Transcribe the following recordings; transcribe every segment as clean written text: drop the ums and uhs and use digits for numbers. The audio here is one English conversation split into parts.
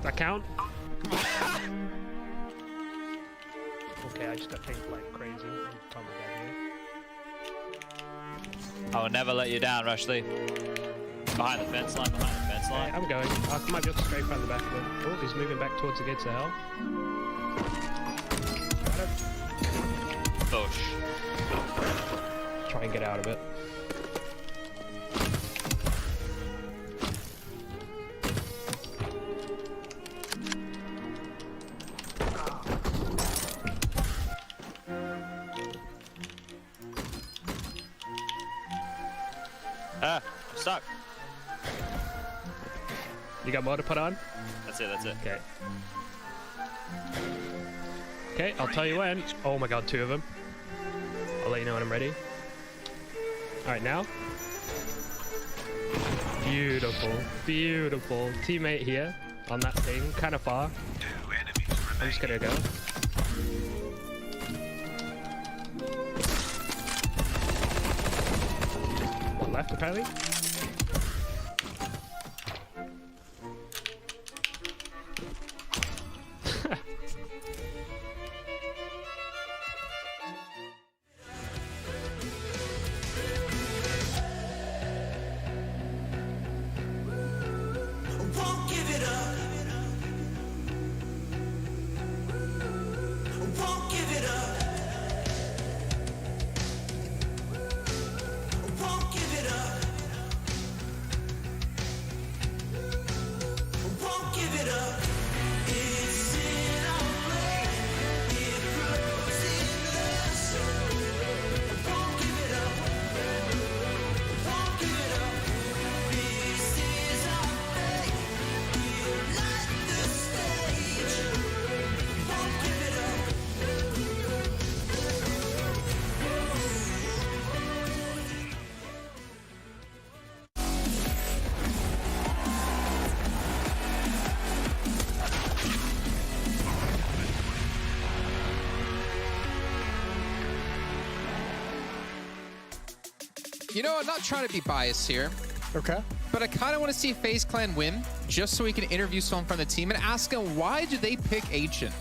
That count? Okay, I just got tanked like crazy. I'm I will never let you down, Rushley. Behind the fence line, behind the fence line. Okay, I'm going. I might be able to scrape around the back of him. Oh, he's moving back towards the gates of hell. Bush. Try and get out of it. Ah, I'm stuck. You got more to put on? That's it, that's it. Okay. Okay, I'll tell you when. Oh my god, 2 of them. I'll let you know when I'm ready. Alright, now. Beautiful, beautiful. Teammate here on that thing, kind of far. I'm just gonna go. One left, apparently. You know, I'm not trying to be biased here. Okay. But I kind of want to see FaZe Clan win, just so we can interview someone from the team and ask them, why did they pick Ancient?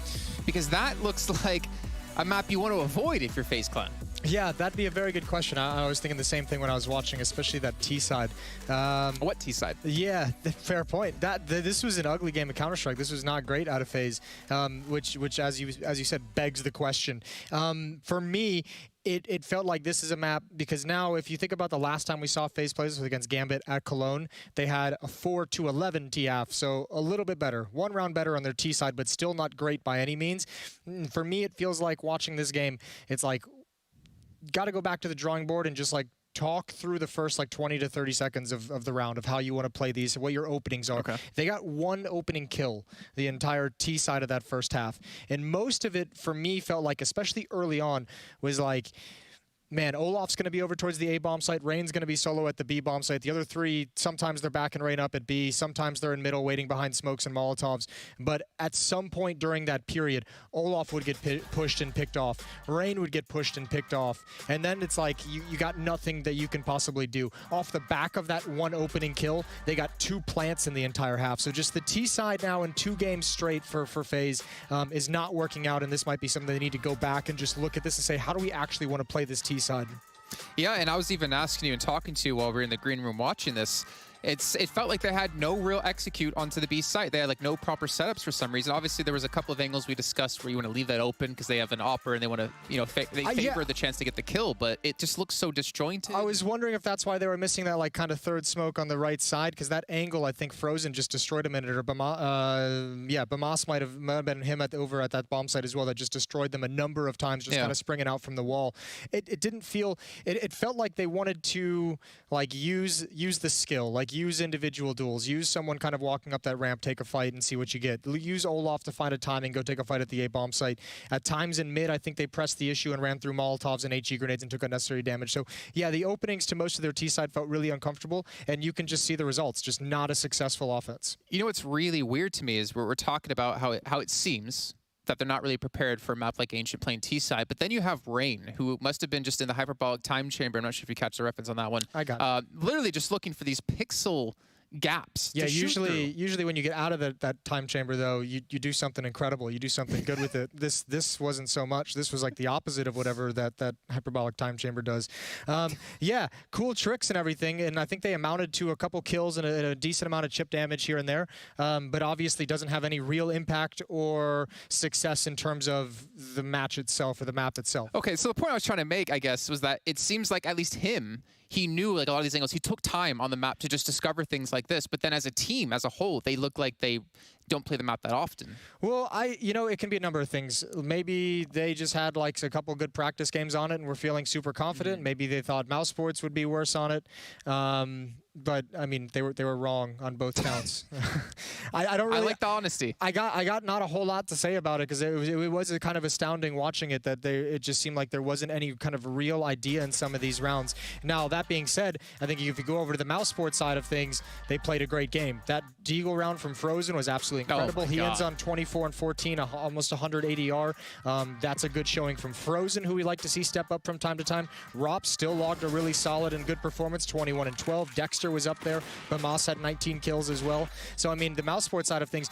Because that looks like a map you want to avoid if you're FaZe Clan. Yeah, that'd be a very good question. I was thinking the same thing when I was watching, especially that T side. What T side? Yeah, fair point. This was an ugly game of Counter-Strike. This was not great out of FaZe, which as you said begs the question. For me, it felt like this is a map because now if you think about the last time we saw FaZe play this was against Gambit at Cologne, they had a 4-11 TF, so a little bit better. 1 round better on their T side, but still not great by any means. For me, it feels like watching this game, it's like, got to go back to the drawing board and just like talk through the first like 20 to 30 seconds of the round of how you want to play these, what your openings are. Okay. They got 1 opening kill the entire T side of that first half. And most of it, for me, felt like, especially early on, was like, man, Olaf's going to be over towards the A bomb site. Rain's going to be solo at the B bomb site. The other 3, sometimes they're back and Rain up at B. Sometimes they're in middle waiting behind smokes and Molotovs. But at some point during that period, Olaf would get pushed and picked off. Rain would get pushed and picked off. And then it's like you got nothing that you can possibly do. Off the back of that 1 opening kill, they got 2 plants in the entire half. So just the T side now in 2 games straight for FaZe is not working out. And this might be something they need to go back and just look at this and say, how do we actually want to play this T side? Yeah, and I was even asking you and talking to you while we were in the green room watching this. It felt like they had no real execute onto the B site. They had like no proper setups for some reason. Obviously, there was a couple of angles we discussed where you want to leave that open because they have an opper and they want to, you know, they favor the chance to get the kill, but it just looks so disjointed. I was wondering if that's why they were missing that like kind of third smoke on the right side, because that angle, I think Frozen just destroyed him in it, or Bamas might have been him over at that bomb site as well, that just destroyed them a number of times, just kind of springing out from the wall. It didn't feel, it felt like they wanted to like use the skill, like use individual duels, use someone kind of walking up that ramp, take a fight and see what you get. Use Olaf to find a timing, go take a fight at the A bomb site. At times in mid, I think they pressed the issue and ran through Molotovs and HE grenades and took unnecessary damage. So yeah, the openings to most of their T side felt really uncomfortable, and you can just see the results, just not a successful offense. You know what's really weird to me is we're talking about how it seems that they're not really prepared for a map like Ancient playing T-side, but then you have Rain, who must have been just in the hyperbolic time chamber. I'm not sure if you catch the reference on that one. I got it. Literally just looking for these pixel gaps. Yeah, to shoot through. usually when you get out of that time chamber, though, you do something incredible. You do something good with it. This wasn't so much. This was like the opposite of whatever that hyperbolic time chamber does. Yeah, cool tricks and everything, and I think they amounted to a couple kills and a decent amount of chip damage here and there, but obviously doesn't have any real impact or success in terms of the match itself or the map itself. Okay, so the point I was trying to make, I guess, was that it seems like at least he knew like a lot of these angles. He took time on the map to just discover things like this, but then as a team, as a whole, they look like they don't play the map that often. Well, it can be a number of things. Maybe they just had like a couple good practice games on it and were feeling super confident. Maybe they thought Mousesports would be worse on it. But I mean, they were wrong on both counts. I don't really. I like the honesty. I got not a whole lot to say about it because it was a kind of astounding watching it that it just seemed like there wasn't any kind of real idea in some of these rounds. Now that being said, I think if you go over to the Mousesports side of things, they played a great game. That Deagle round from Frozen was absolutely incredible. Oh he ends on 24 and 14, almost 100 ADR. That's a good showing from Frozen, who we like to see step up from time to time. Rop still logged a really solid and good performance, 21 and 12. Dexter was up there, but Mouz had 19 kills as well. So I mean, the Mousesports side of things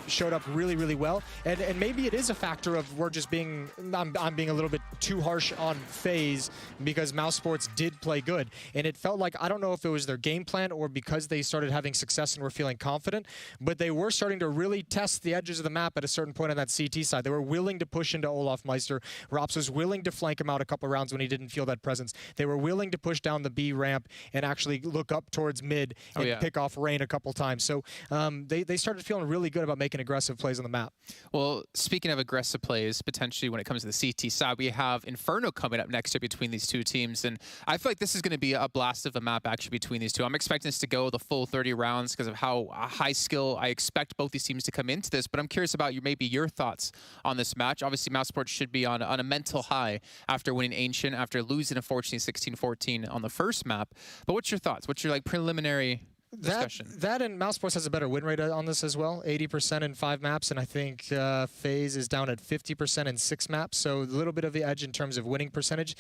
showed up really, really well. And maybe it is a factor of we're just being, I'm being a little bit too harsh on Faze because Mousesports did play good. And it felt like, I don't know if it was their game plan or because they started having success and were feeling confident, but they were starting to really test the edges of the map at a certain point on that CT side. They were willing to push into Olaf Meister. Rops was willing to flank him out a couple rounds when he didn't feel that presence. They were willing to push down the B ramp and actually look up towards mid and pick off Rain a couple times. So they started feeling really good about making aggressive plays on the map. Well, speaking of aggressive plays, potentially when it comes to the CT side, we have Inferno coming up next year between these two teams. And I feel like this is going to be a blast of a map actually between these two. I'm expecting this to go the full 30 rounds because of how high skill I expect both these teams to come into this. But I'm curious about maybe your thoughts on this match. Obviously, Mousesports should be on a mental high after winning Ancient, after losing, unfortunately, 16-14 on the first map. But what's your thoughts? What's your like preliminary discussion? That and Mousesports has a better win rate on this as well, 80% in 5 maps, and I think Faze is down at 50% in 6 maps, so a little bit of the edge in terms of winning percentage.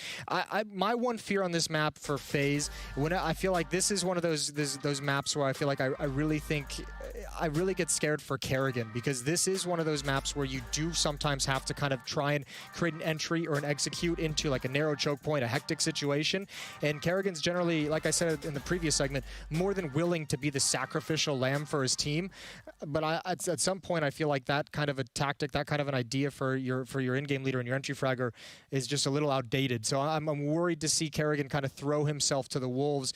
My one fear on this map for Faze, I feel like this is one of those maps where I feel like I really get scared for Kerrigan, because this is one of those maps where you do sometimes have to kind of try and create an entry or an execute into like a narrow choke point, a hectic situation, and Kerrigan's generally, like I said in the previous segment, more than willing to be the sacrificial lamb for his team. But at some point, I feel like that kind of a tactic, that kind of an idea for your in-game leader and your entry fragger is just a little outdated. So I'm worried to see Kerrigan kind of throw himself to the wolves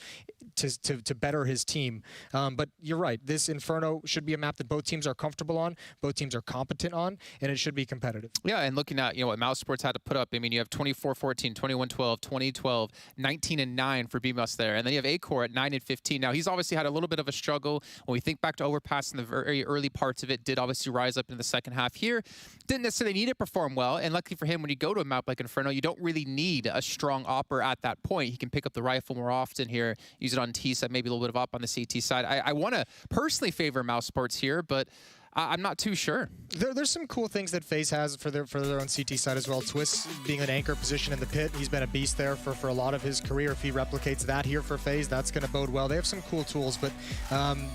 to better his team. But you're right. This Inferno should be a map that both teams are comfortable on, both teams are competent on, and it should be competitive. Yeah, and looking at what Mousesports had to put up, I mean, you have 24-14, 21-12, 20-12, 19-9 for BMUS there, and then you have Acor at 9-15. Now, he's obviously had a little bit of a struggle. When we think back to Overpass in the very early parts of it, did obviously rise up in the second half here. Didn't necessarily need to perform well, and luckily for him, when you go to a map like Inferno, you don't really need a strong opper at that point. He can pick up the rifle more often here, use it on T side, maybe a little bit of op on the CT side. I want to personally favor Mousesports here, but I'm not too sure. There's some cool things that Faze has for their own CT side as well. Twist being an anchor position in the pit. He's been a beast there for a lot of his career. If he replicates that here for Faze, that's going to bode well. They have some cool tools, but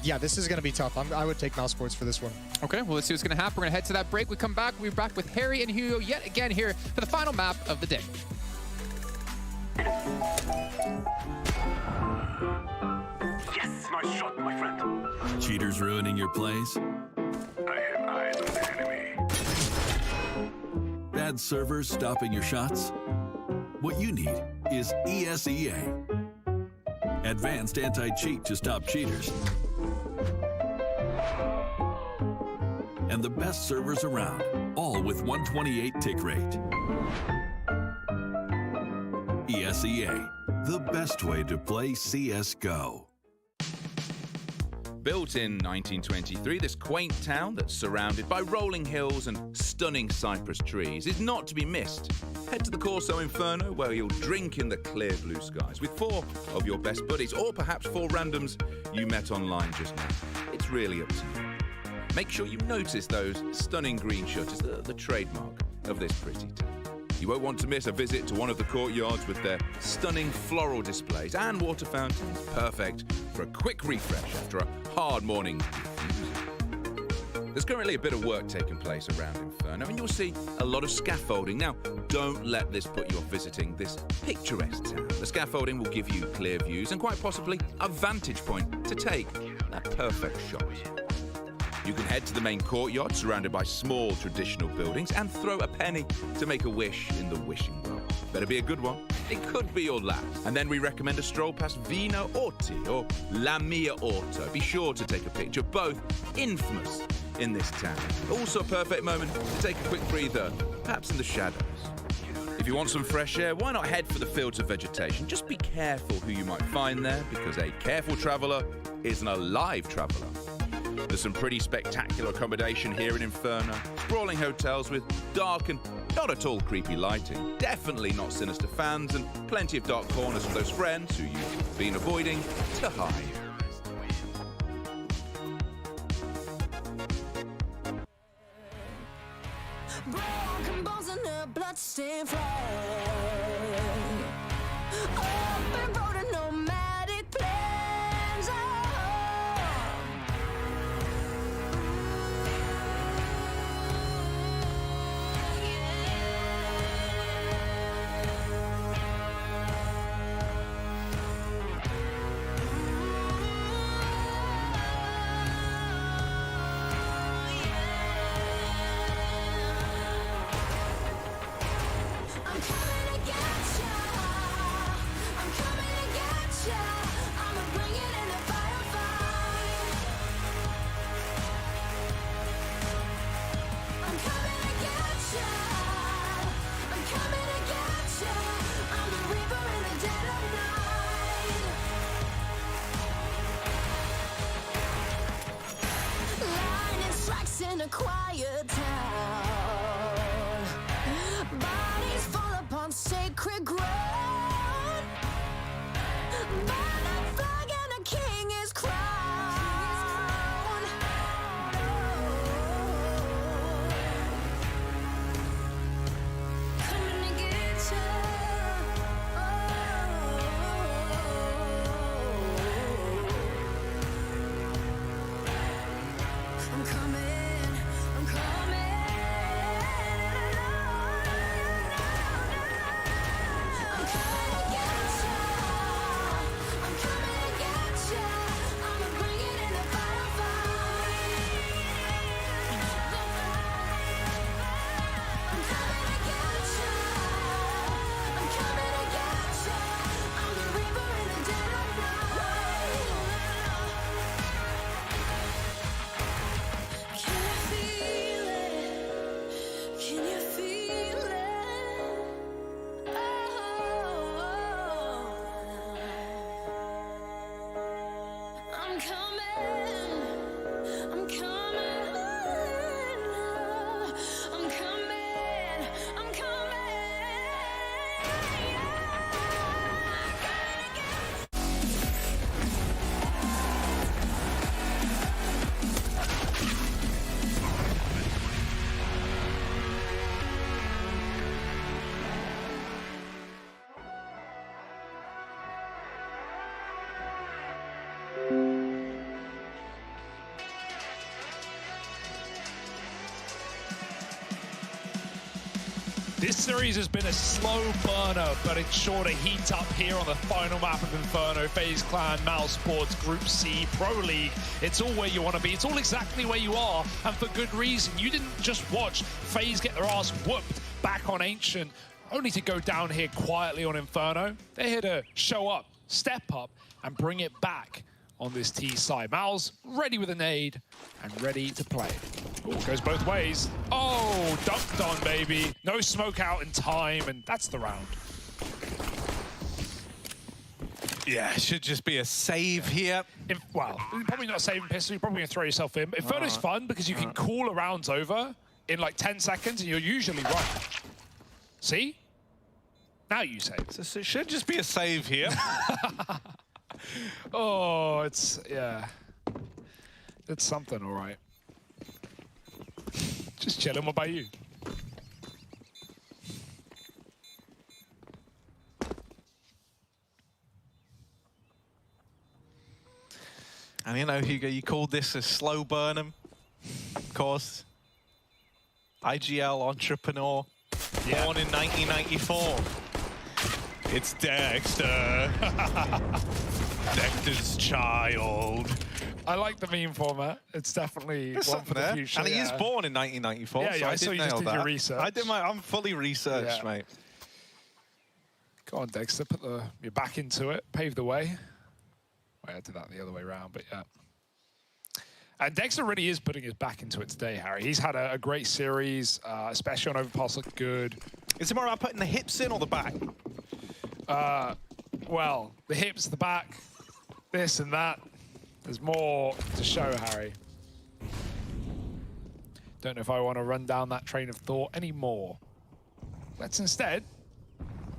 yeah, this is going to be tough. I would take Mousesports for this one. Okay, well, let's see what's going to happen. We're going to head to that break. We come back. We'll be back with Harry and Hugo yet again here for the final map of the day. Yes, nice shot, my friend. Cheaters ruining your plays? I have eyes on the enemy. Bad servers stopping your shots? What you need is ESEA. Advanced anti-cheat to stop cheaters. And the best servers around, all with 128 tick rate. ESEA, the best way to play CSGO. Built in 1923, this quaint town that's surrounded by rolling hills and stunning cypress trees is not to be missed. Head to the Corso Inferno, where you'll drink in the clear blue skies with 4 of your best buddies, or perhaps 4 randoms you met online just now. It's really up to you. Make sure you notice those stunning green shutters, the trademark of this pretty town. You won't want to miss a visit to one of the courtyards with their stunning floral displays and water fountains, perfect for a quick refresh after a hard morning. There's currently a bit of work taking place around Inferno, and you'll see a lot of scaffolding. Now, don't let this put you off visiting this picturesque town. The scaffolding will give you clear views and quite possibly a vantage point to take that perfect shot. You can head to the main courtyard surrounded by small traditional buildings and throw a penny to make a wish in the wishing well. Better be a good one. It could be your last. And then we recommend a stroll past Vino Orti or La Mia Orto. Be sure to take a picture, both infamous in this town. Also a perfect moment to take a quick breather, perhaps in the shadows. If you want some fresh air, why not head for the fields of vegetation? Just be careful who you might find there, because a careful traveller is an alive traveller. There's some pretty spectacular accommodation here in Inferno. Sprawling hotels with dark and not at all creepy lighting. Definitely not sinister fans, and plenty of dark corners for those friends who you've been avoiding to hide. Broken bones and a bloodstained flag. Open road and nomadic plans. In a quiet town, bodies fall upon sacred ground. Burn a flag and a king is crowned. Coming to get you. I'm coming. This series has been a slow burner, but it's sure to heat up here on the final map of Inferno. Faze Clan, Mousesports, Group C, Pro League. It's all where you want to be. It's all exactly where you are, and for good reason. You didn't just watch Faze get their ass whooped back on Ancient, only to go down here quietly on Inferno. They're here to show up, step up, and bring it back on this T side. Mouz ready with a nade and ready to play. Ooh, goes both ways. Oh, dunked on, baby. No smoke out in time, and that's the round. Yeah, should just be a save here. Well, probably not saving pistol. You're probably going to throw yourself in. Inferno's fun because you can call a rounds over in like 10 seconds, and you're usually right. See? Now you save. So it should just be a save here. Oh, it's, yeah. It's something, all right. Just chilling. What about you? And you know, Hugo, you called this a slow Burnham. Of course. IGL entrepreneur, born in 1994. It's Dexter. Dexter's child. I like the meme format. It's definitely There's one something for the there. future. And he is born in 1994. Yeah, so I saw you just did your research. I did I'm fully researched, mate. Go on, Dexter, put your back into it, pave the way. Wait, I did that the other way around, but yeah. And Dexter really is putting his back into it today, Harry. He's had a great series, especially on Overpass, looked good. Is it more about putting the hips in or the back? Well, the hips, the back, this and that. There's more to show, Harry. Don't know if I want to run down that train of thought anymore. Let's instead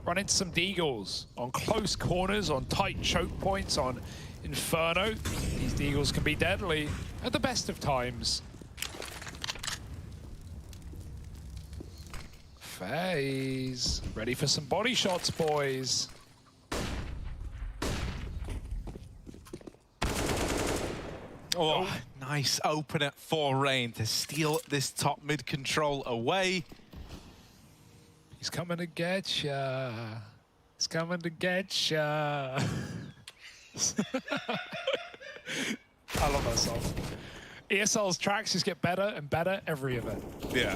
run into some Deagles on close corners, on tight choke points, on Inferno. These Deagles can be deadly at the best of times. Faze, ready for some body shots, boys. Oh, nice open at 4 Rain to steal this top mid control away. He's coming to get ya. He's coming to get ya. I love that song. ESL's tracks just get better and better every event. Yeah.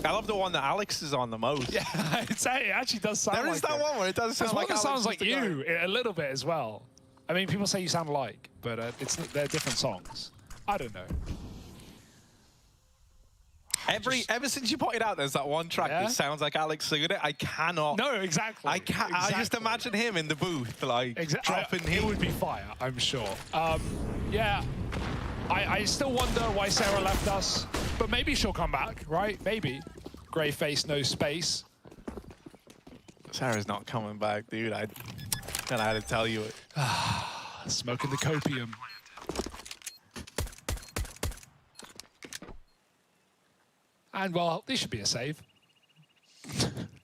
I love the one that Alex is on the most. Yeah, it actually does sound like There is that one where it does sound like Alex. It sounds like is the guy. you a little bit as well. I mean, people say you sound alike, but they're different songs. I don't know. Ever since you pointed out there's that one track that sounds like Alex singing it, I cannot. No, exactly. I can't. I just imagine him in the booth, like dropping It heat. would be fire, I'm sure. Yeah, I still wonder why Sarah left us, but maybe she'll come back, right? Maybe. Grey face, no space. Sarah's not coming back, dude. I don't know how to tell you it. Smoking the copium. And well, this should be a save.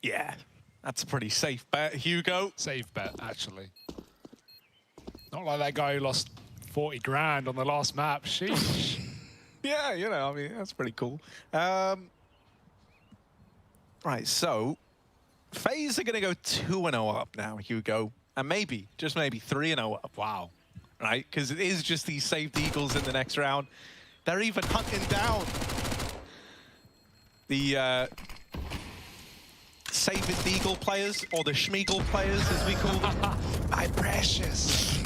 Yeah, that's a pretty safe bet, Hugo. Safe bet, actually. Not like that guy who lost 40 grand on the last map. Sheesh. Yeah, you know, I mean, that's pretty cool. Right, so FaZe are going to go 2-0 up now, Hugo. And maybe, just maybe 3-0 up. Wow. Right, because it is just these saved Eagles in the next round. They're even hunting down the saved Eagle players, or the Schmeagle players, as we call them. My precious.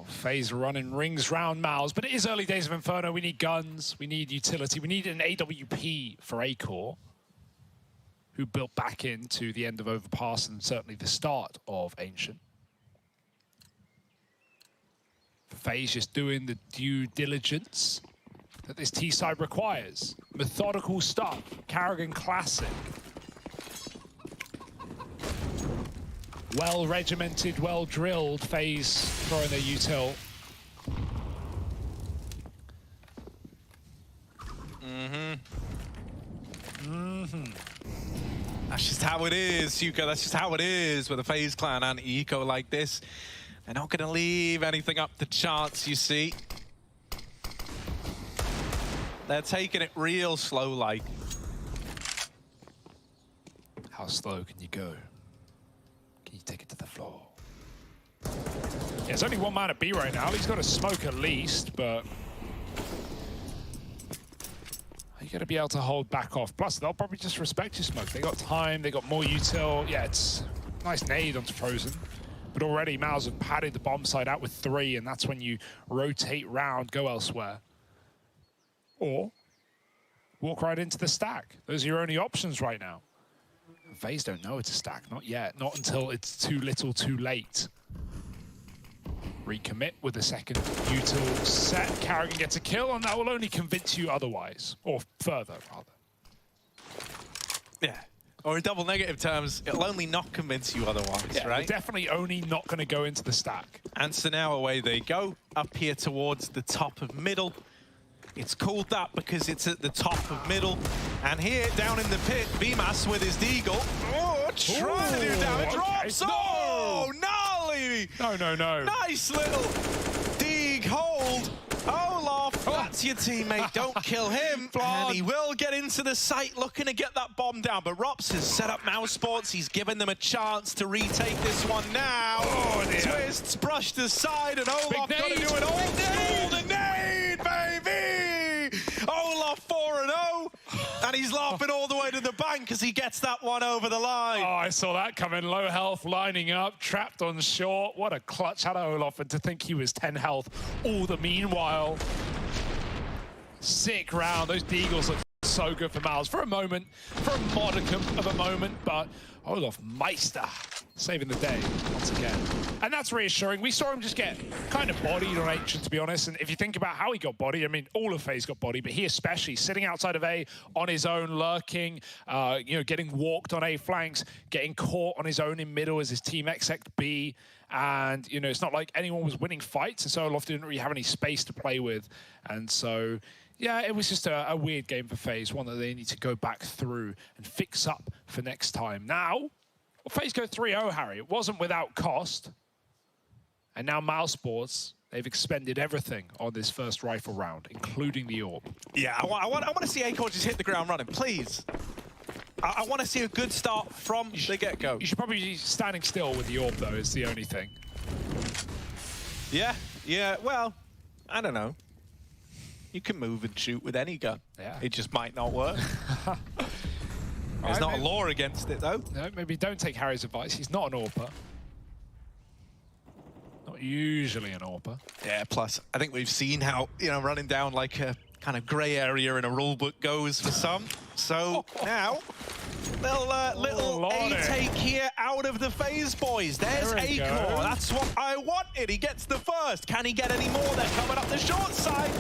FaZe running rings round Mouz, but it is early days of Inferno. We need guns, we need utility, we need an AWP for A-Core, who built back into the end of Overpass and certainly the start of Ancient. FaZe just doing the due diligence that this T-side requires. Methodical stuff, Carrigan classic. Well regimented, well drilled. FaZe throwing their util. That's just how it is, Hugo. That's just how it is with a FaZe clan and eco like this. They're not going to leave anything up to chance, you see. They're taking it real slow, like. How slow can you go? Can you take it to the floor? Yeah, there's only one man at B right now. He's got to smoke at least, but you got to be able to hold back off. Plus, they'll probably just respect your smoke. They got time. They got more util. Yeah, it's a nice nade onto Frozen. But already, Mouz have padded the bomb side out with 3, and that's when you rotate round, go elsewhere. Or walk right into the stack. Those are your only options right now. FaZe don't know it's a stack, not yet. Not until it's too little, too late. Recommit with a second util set. Carrigan gets a kill, and that will only convince you otherwise. Or further, rather. Yeah. Or in double negative terms, it'll only not convince you otherwise, Yeah, right? they're definitely only not going to go into the stack. And so now away they go, up here towards the top of middle. It's called that because it's at the top of middle. And here, down in the pit, Bemas with his deagle. Oh, trying to do damage. Drops! Oh! baby! No, no, no. Nice little dig hold. Olaf, that's your teammate. Don't kill him. And he will get into the site looking to get that bomb down. But Rops has set up Mousesports. He's given them a chance to retake this one now. Oh, dear. Twists brushed aside, and Olaf got to do it old school. The nade, baby! Olaf 4-0. And he's laughing all the way to the bank as he gets that one over the line. Oh, I saw that coming. Low health, lining up, trapped on short. What a clutch out of Olaf, and to think he was 10 health all the meanwhile. Sick round. Those Deagles look so good for Mouz for a moment, for a modicum of a moment, but Olaf Meister saving the day once again. And that's reassuring. We saw him just get kind of bodied on Ancient, to be honest. And if you think about how he got bodied, I mean, all of Faze got bodied, but he especially sitting outside of A on his own, lurking, you know, getting walked on A flanks, getting caught on his own in middle as his team exec B. And, you know, it's not like anyone was winning fights, and so Olaf didn't really have any space to play with. And so, yeah, it was just a weird game for Faze, one that they need to go back through and fix up for next time. Now, well, Faze go 3-0, Harry. It wasn't without cost. And now Mousesports, they've expended everything on this first rifle round, including the orb. Yeah, I want to see Acorn just hit the ground running, please. I want to see a good start from the get-go. You should probably be standing still with the orb, though, is the only thing. Yeah, well, I don't know. You can move and shoot with any gun. Yeah. It just might not work. There's not a law against it, though. No, maybe don't take Harry's advice. He's not an AWPer. Not usually an AWPer. Yeah, plus, I think we've seen how, you know, running down like a kind of grey area in a rulebook goes for some. So now, little A-take here out of the Faze boys. There's Acorn. That's what I wanted. He gets the first. Can he get any more? They're coming up the short side.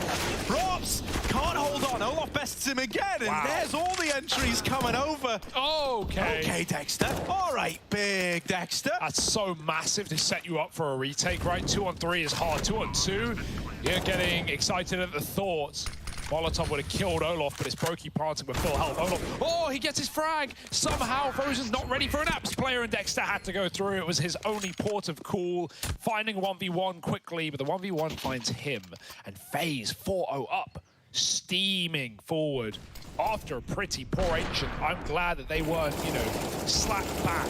Rops can't hold on. Olaf bests him again, and there's all the entries coming over. Okay. Okay, Dexter. All right, big Dexter. That's so massive to set you up for a retake, right? 2-on-3 is hard. 2-on-2, you're getting excited at the thought. Molotov would have killed Olaf, but it's Brokey planting with full health. Olaf, oh, he gets his frag. Somehow, Frozen's not ready for an Apps player, and Dexter had to go through. It was his only port of call, finding 1v1 quickly, but the 1v1 finds him. And Faze 4-0 up, steaming forward after a pretty poor Ancient. I'm glad that they weren't, you know, slapped back.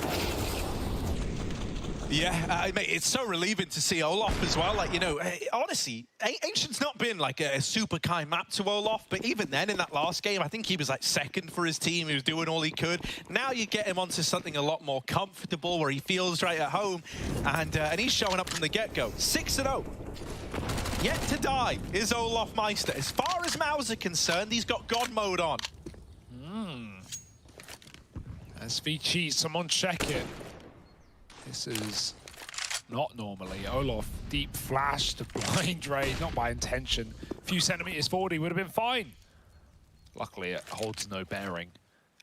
Yeah, mate, it's so relieving to see Olaf as well. Like, you know, honestly, Ancient's not been like a super kind map to Olaf, but even then in that last game, I think he was like second for his team. He was doing all he could. Now you get him onto something a lot more comfortable where he feels right at home, and he's showing up from the get-go. 6-0. Yet to die is Olaf Meister. As far as Mouz are concerned, he's got God mode on. SV cheats, someone check it. This is not normally. Olaf, deep flash to blind raid, not by intention. A few centimeters forward, he would have been fine. Luckily, it holds no bearing.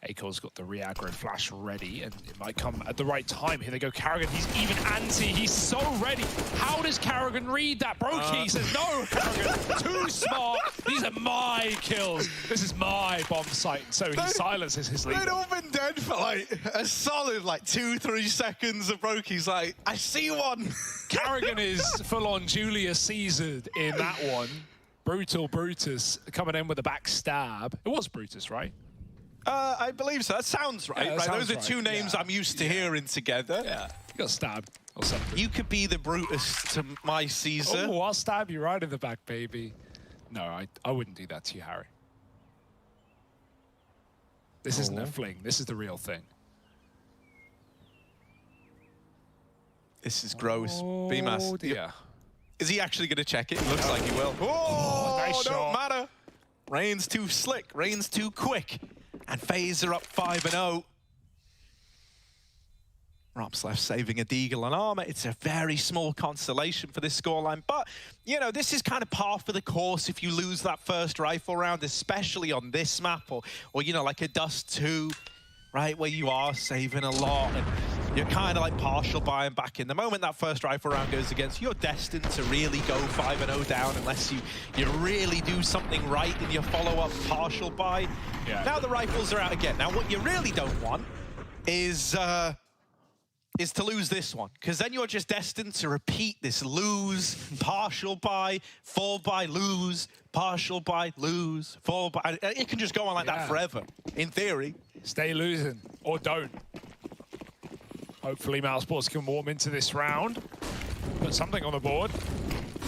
Acor's got the re-aggro flash ready, and it might come at the right time. Here they go, Karrigan. He's even anti. He's so ready. How does Karrigan read that? Brokey says, no, Karrigan, too smart. These are my kills. This is my bomb site. So he silences his lead. They'd all been dead for like a solid like 2-3 seconds. Of Brokey's like, I see one. Karrigan is full-on Julius Caesared in that one. Brutal Brutus coming in with a backstab. It was Brutus, right? I believe so. That sounds right. Yeah, that sounds Those are right. two names I'm used to hearing together. Yeah, you got stabbed or something. You could be the Brutus to my Caesar. Oh, I'll stab you right in the back, baby. No, I wouldn't do that to you, Harry. This isn't a fling. This is the real thing. This is gross. B-Mass. Dear. Is he actually going to check it? Looks like he will. Oh, nice don't shot. matter. Rain's too slick. Rain's too quick. And Faze are up 5-0. Rops left saving a Deagle and armor. It's a very small consolation for this scoreline. But, you know, this is kind of par for the course if you lose that first rifle round, especially on this map or you know, like a Dust 2, right, where you are saving a lot and you're kind of like partial buying back in. The moment that first rifle round goes against you, you're destined to really go 5-0 down unless you really do something right in your follow-up partial buy. Yeah. Now the rifles are out again. Now what you really don't want is is to lose this one, because then you're just destined to repeat this lose, partial buy, full buy, lose, partial buy, lose, full buy. It can just go on like that forever, in theory. Stay losing, or don't. Hopefully Mousesports can warm into this round. Put something on the board.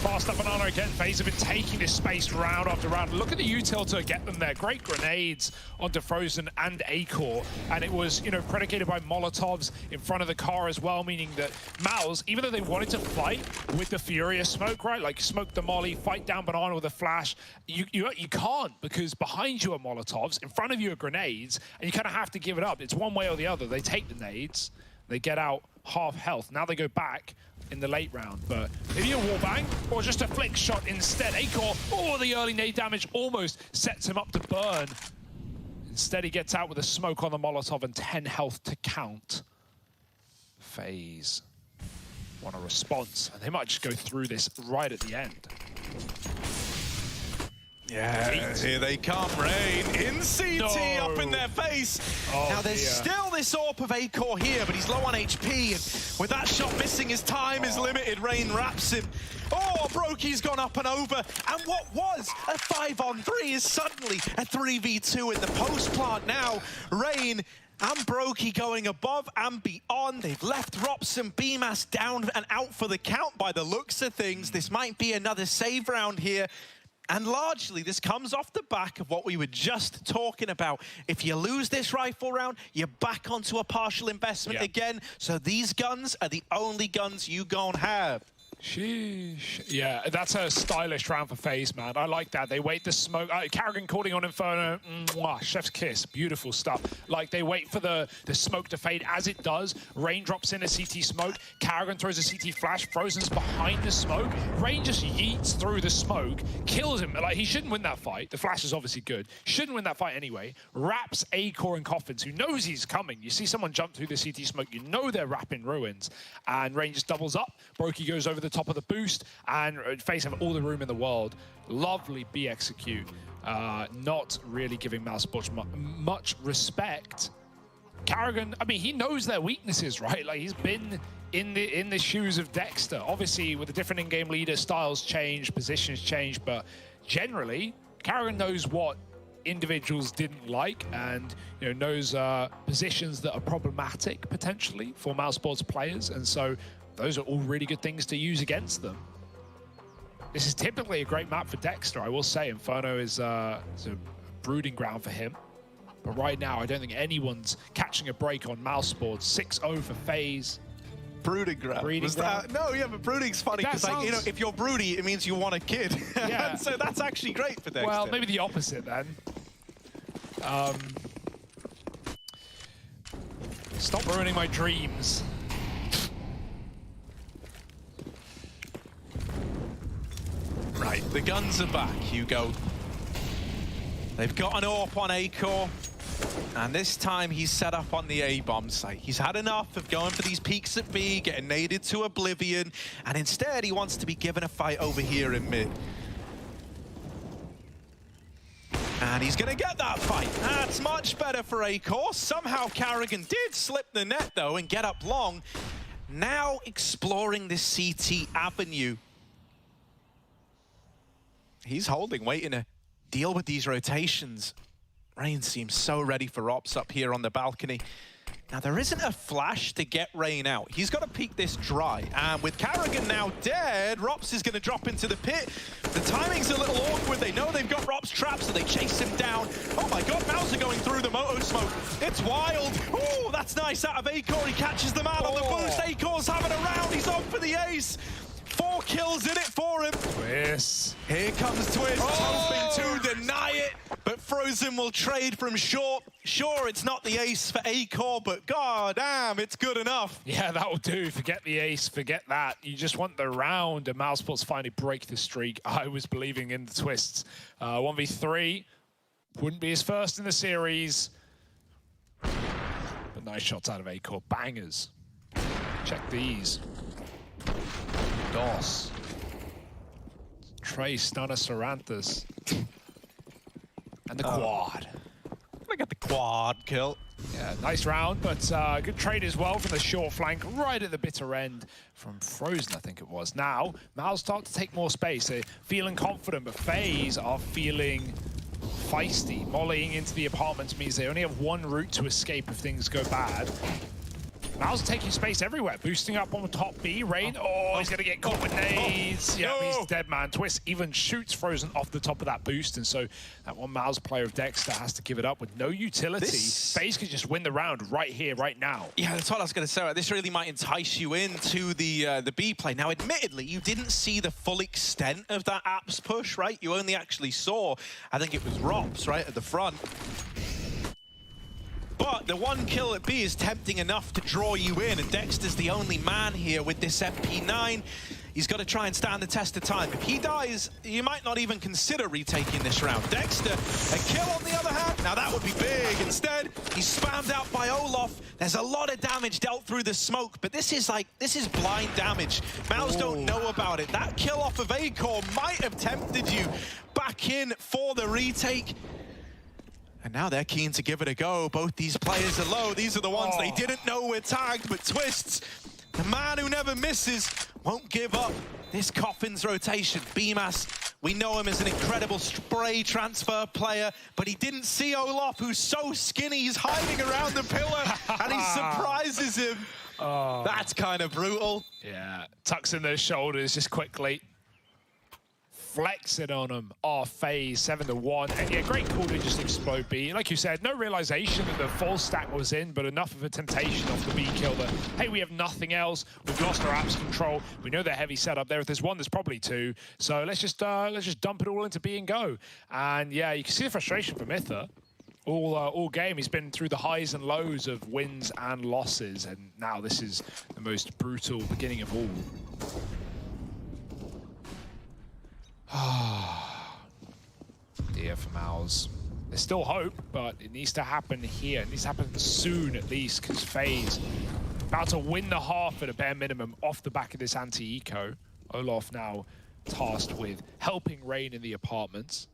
Fast up banana again. Faze have been taking this space round after round. Look at the util to get them there. Great grenades onto Frozen and Acor. And it was, you know, predicated by Molotovs in front of the car as well, meaning that Mouz, even though they wanted to fight with the Furious smoke, right? Like smoke the molly, fight down banana with a flash. You can't, because behind you are Molotovs, in front of you are grenades, and you kind of have to give it up. It's one way or the other. They take the nades, they get out half health. Now they go back in the late round, but maybe a wallbang or just a flick shot instead. Acor, oh, the early nade damage almost sets him up to burn. Instead, he gets out with a smoke on the Molotov and 10 health to count. Faze want a response, and they might just go through this right at the end. Yeah, here they come, Rain in CT up in their face. Oh, now there's still this AWP of Acor here, but he's low on HP, and with that shot missing, his time is limited. Rain wraps him. Oh, Brokey's gone up and over, and what was a 5-on-3 is suddenly a 3v2 in the post plant now. Rain and Brokey going above and beyond. They've left Rops and BMAS down and out for the count by the looks of things. This might be another save round here. And largely, this comes off the back of what we were just talking about. If you lose this rifle round, you're back onto a partial investment again. So these guns are the only guns you gon' have. Sheesh. Yeah, that's a stylish round for Faze, man. I like that. They wait the smoke. Karrigan calling on Inferno. Mwah, chef's kiss. Beautiful stuff. Like, they wait for the smoke to fade as it does. Rain drops in a CT smoke. Karrigan throws a CT flash. Frozen's behind the smoke. Rain just yeets through the smoke. Kills him. Like, he shouldn't win that fight. The flash is obviously good. Shouldn't win that fight anyway. Wraps Acor and Coffins, who knows he's coming. You see someone jump through the CT smoke. You know they're wrapping ruins. And Rain just doubles up. Brokey goes over the top of the boost, and Faze have all the room in the world. Lovely B execute. Not really giving Mousesports much respect. Karrigan, I mean, he knows their weaknesses, right? Like, he's been in the shoes of Dexter. Obviously, with a different in-game leader, styles change, positions change, but generally, Karrigan knows what individuals didn't like, and knows positions that are problematic potentially for Mousesports players, and so those are all really good things to use against them. This is typically a great map for Dexter, I will say. Inferno is a brooding ground for him. But right now, I don't think anyone's catching a break on Mousesports. 6-0 for Faze. Brooding ground. Ground? No, yeah, but brooding's funny because, like, if you're broody, it means you want a kid. Yeah. So that's actually great for Dexter. Well, maybe the opposite then. Stop ruining my dreams. Right, the guns are back, Hugo. They've got an AWP on Acor, and this time he's set up on the A-bomb site. He's had enough of going for these peaks at B, getting naded to oblivion, and instead he wants to be given a fight over here in mid. And he's gonna get that fight. That's much better for Acor. Somehow Karrigan did slip the net though and get up long. Now exploring this CT avenue. He's holding, waiting to deal with these rotations. Rain seems so ready for Ops up here on the balcony. Now, there isn't a flash to get Rain out. He's got to peek this dry. And with Karrigan now dead, Rops is going to drop into the pit. The timing's a little awkward. They know they've got Rops trapped, so they chase him down. Oh my God, Mouz are going through the moto smoke. It's wild. Oh, that's nice out of Acor. He catches them out on the boost. Acor's having a round. He's on for the ace. 4 kills in it for him. Twist. Here comes Twist, hoping to deny it, but Frozen will trade from short. Sure, it's not the ace for Acor, but god damn, it's good enough. Yeah, that will do. Forget the ace, forget that. You just want the round, and Mousesports finally break the streak. I was believing in the Twists. 1v3, wouldn't be his first in the series. But nice shots out of Acor, bangers. Check these. Dos. Trey, Stunner, Saranthus. And the quad. Look at the quad kill. Yeah, nice round, but good trade as well from the short flank, right at the bitter end from Frozen, I think it was. Now, Mouz start to take more space. They're feeling confident, but Faze are feeling feisty. Mollying into the apartments means they only have one route to escape if things go bad. Mouz taking space everywhere, boosting up on the top B. Rain, he's going to get caught with nades. Yeah, he's dead, man. Twist even shoots Frozen off the top of that boost, and so that one Mouz player of Dexter has to give it up with no utility. Faze could just win the round right here, right now. Yeah, that's what I was going to say. This really might entice you into the B play. Now, admittedly, you didn't see the full extent of that Apps push, right? You only actually saw, I think it was Rops, right, at the front. But the one kill at B is tempting enough to draw you in, and Dexter's the only man here with this MP9. He's got to try and stand the test of time. If he dies, you might not even consider retaking this round. Dexter, a kill on the other hand. Now that would be big. Instead, he's spammed out by Olaf. There's a lot of damage dealt through the smoke, but this is blind damage. Mouz don't know about it. That kill off of Acorn might have tempted you back in for the retake. And now they're keen to give it a go. Both these players are low. These are the ones they didn't know were tagged, but Twists, the man who never misses, won't give up this Coffin's rotation. BMAS, we know him as an incredible spray transfer player, but he didn't see Olaf, who's so skinny, he's hiding around the pillar, and he surprises him. That's kind of brutal. Yeah, tucks in those shoulders just quickly. Flex it on him. Faze 7-1, and yeah, great call to just explode B. Like you said, no realization that the full stack was in, but enough of a temptation off the B kill that, hey, we have nothing else. We've lost our apps control. We know they're heavy setup there. If there's one, there's probably two. So let's just dump it all into B and go. And yeah, you can see the frustration from Mytha. All game, he's been through the highs and lows of wins and losses, and now this is the most brutal beginning of all. Dear for Mouz. There's still hope, but it needs to happen here. It needs to happen soon, at least, because Faze about to win the half at a bare minimum off the back of this anti-eco. Olaf now tasked with helping Rain in the apartments.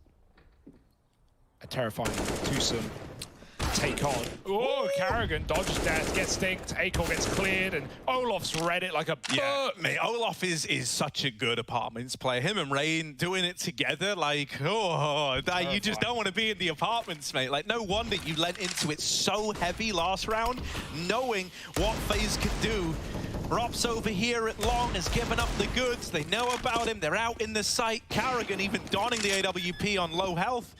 A terrifying twosome take on. Oh, Karrigan dodges death, gets stinked, Acorn gets cleared, and Olaf's read it like a book. Mate, Olaf is such a good apartments player. Him and Rain doing it together, like, you just don't want to be in the apartments, mate. Like, no wonder you lent into it so heavy last round, knowing what Faze could do. Rops over here at long has given up the goods. They know about him. They're out in the sight. Karrigan even donning the AWP on low health.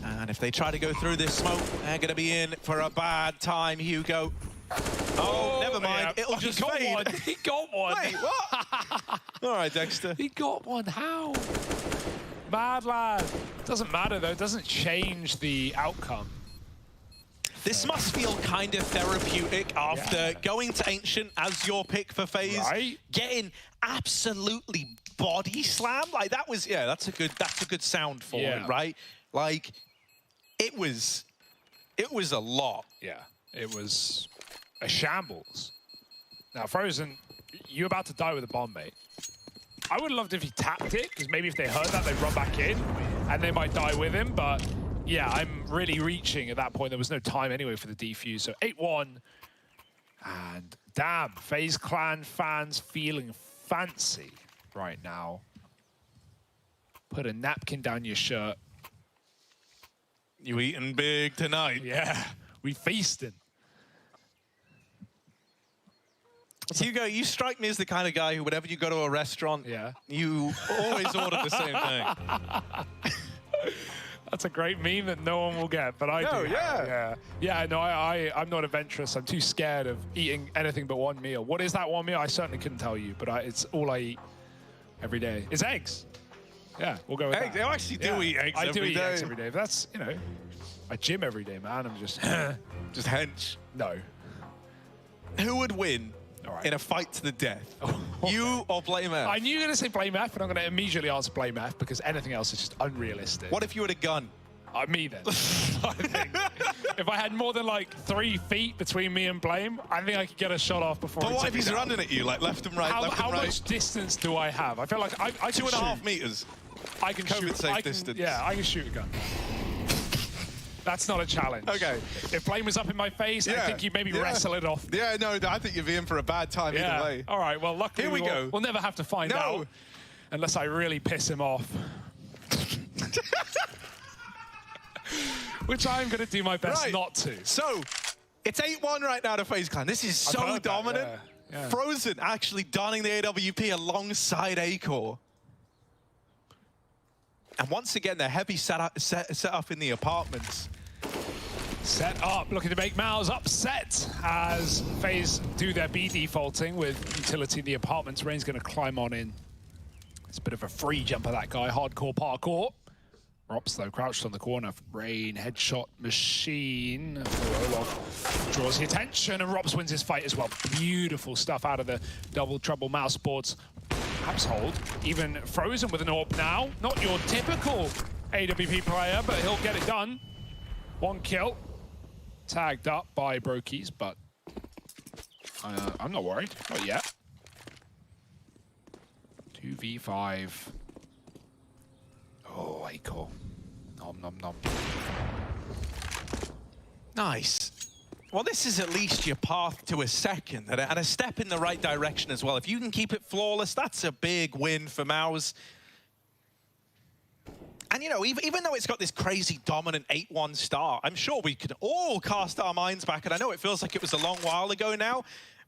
And if they try to go through this smoke, they're going to be in for a bad time, Hugo. Oh, never mind. Yeah. It'll just fade. One. He got one. Wait, what? All right, Dexter. He got one. How? Mad lad. Doesn't matter, though. It doesn't change the outcome. This must feel kind of therapeutic after going to Ancient as your pick for Faze. Right? Getting absolutely body slammed. Like, that was, that's a good sound for it, right? Like, it was a lot. Yeah, it was a shambles. Now, Frozen, you're about to die with a bomb, mate. I would have loved if he tapped it, because maybe if they heard that, they'd run back in, and they might die with him, but yeah, I'm really reaching at that point. There was no time anyway for the defuse, so 8-1. And damn, FaZe Clan fans feeling fancy right now. Put a napkin down your shirt. You eating big tonight? Yeah, we feasting. Hugo, you strike me as the kind of guy who, whenever you go to a restaurant, you always order the same thing. That's a great meme that no one will get, but I do. Yeah, no, I'm not adventurous. I'm too scared of eating anything but one meal. What is that one meal? I certainly couldn't tell you, but it's all I eat every day. It's eggs. Yeah, we'll go with eggs. that. I actually do eat eggs every day. I do eat eggs every day, but that's, you know, I gym every day, man. I'm just... just hench. No. Who would win in a fight to the death? You or Blame F? I knew you were going to say Blame F, but I'm going to immediately answer Blame F because anything else is just unrealistic. What if you had a gun? Me then. I think. If I had more than like 3 feet between me and Blame, I think I could get a shot off before. But what if he's running at you, like left and right, how much distance do I have? I feel like I 2.5 meters. I can COVID shoot. safe distance. Yeah, I can shoot a gun. That's not a challenge. Okay. If Flame was up in my face, I think you maybe wrestle it off. Yeah, no, I think you'd be in for a bad time either way. All right, well, luckily Here we go. We'll never have to find out unless I really piss him off. Which I'm going to do my best not to. So, it's 8-1 right now to FaZe Clan. This is so dominant. Yeah. Frozen actually donning the AWP alongside Acor. And once again, they're heavy set up in the apartments. Set up, looking to make Mouz upset as FaZe do their B defaulting with utility in the apartments. Rain's going to climb on in. It's a bit of a free jumper, that guy. Hardcore parkour. Rops, though, crouched on the corner. Rain, headshot machine. Olaf draws the attention, and Rops wins his fight as well. Beautiful stuff out of the double trouble Mousesports household. Even Frozen with an AWP now. Not your typical AWP player, but he'll get it done. 1 kill. Tagged up by Brokies, but I'm not worried. Not yet. 2v5. Oh, Acor. Nom, nom, nom. Nice. Well, this is at least your path to a second and a step in the right direction as well. If you can keep it flawless, that's a big win for Mouz. And, you know, even though it's got this crazy dominant 8-1 start, I'm sure we can all cast our minds back. And I know it feels like it was a long while ago now,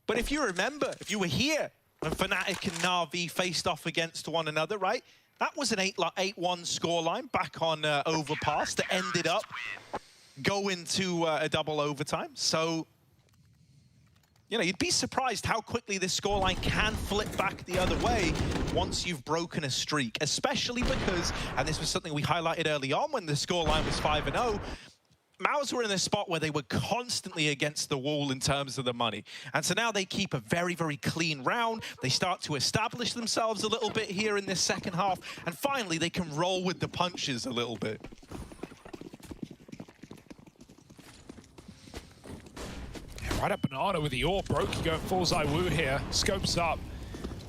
but if you remember, if you were here when Fnatic and Na'Vi faced off against one another, right? That was an 8-1 scoreline back on Overpass that ended up going to a double overtime. So, you know, you'd be surprised how quickly this scoreline can flip back the other way once you've broken a streak, especially because, and this was something we highlighted early on when the scoreline was 5-0, Mouz were in a spot where they were constantly against the wall in terms of the money. And so now they keep a very, very clean round. They start to establish themselves a little bit here in this second half. And finally, they can roll with the punches a little bit. Yeah, right up Banana with the AWP. Brokey going full Zywoo here. Scopes up.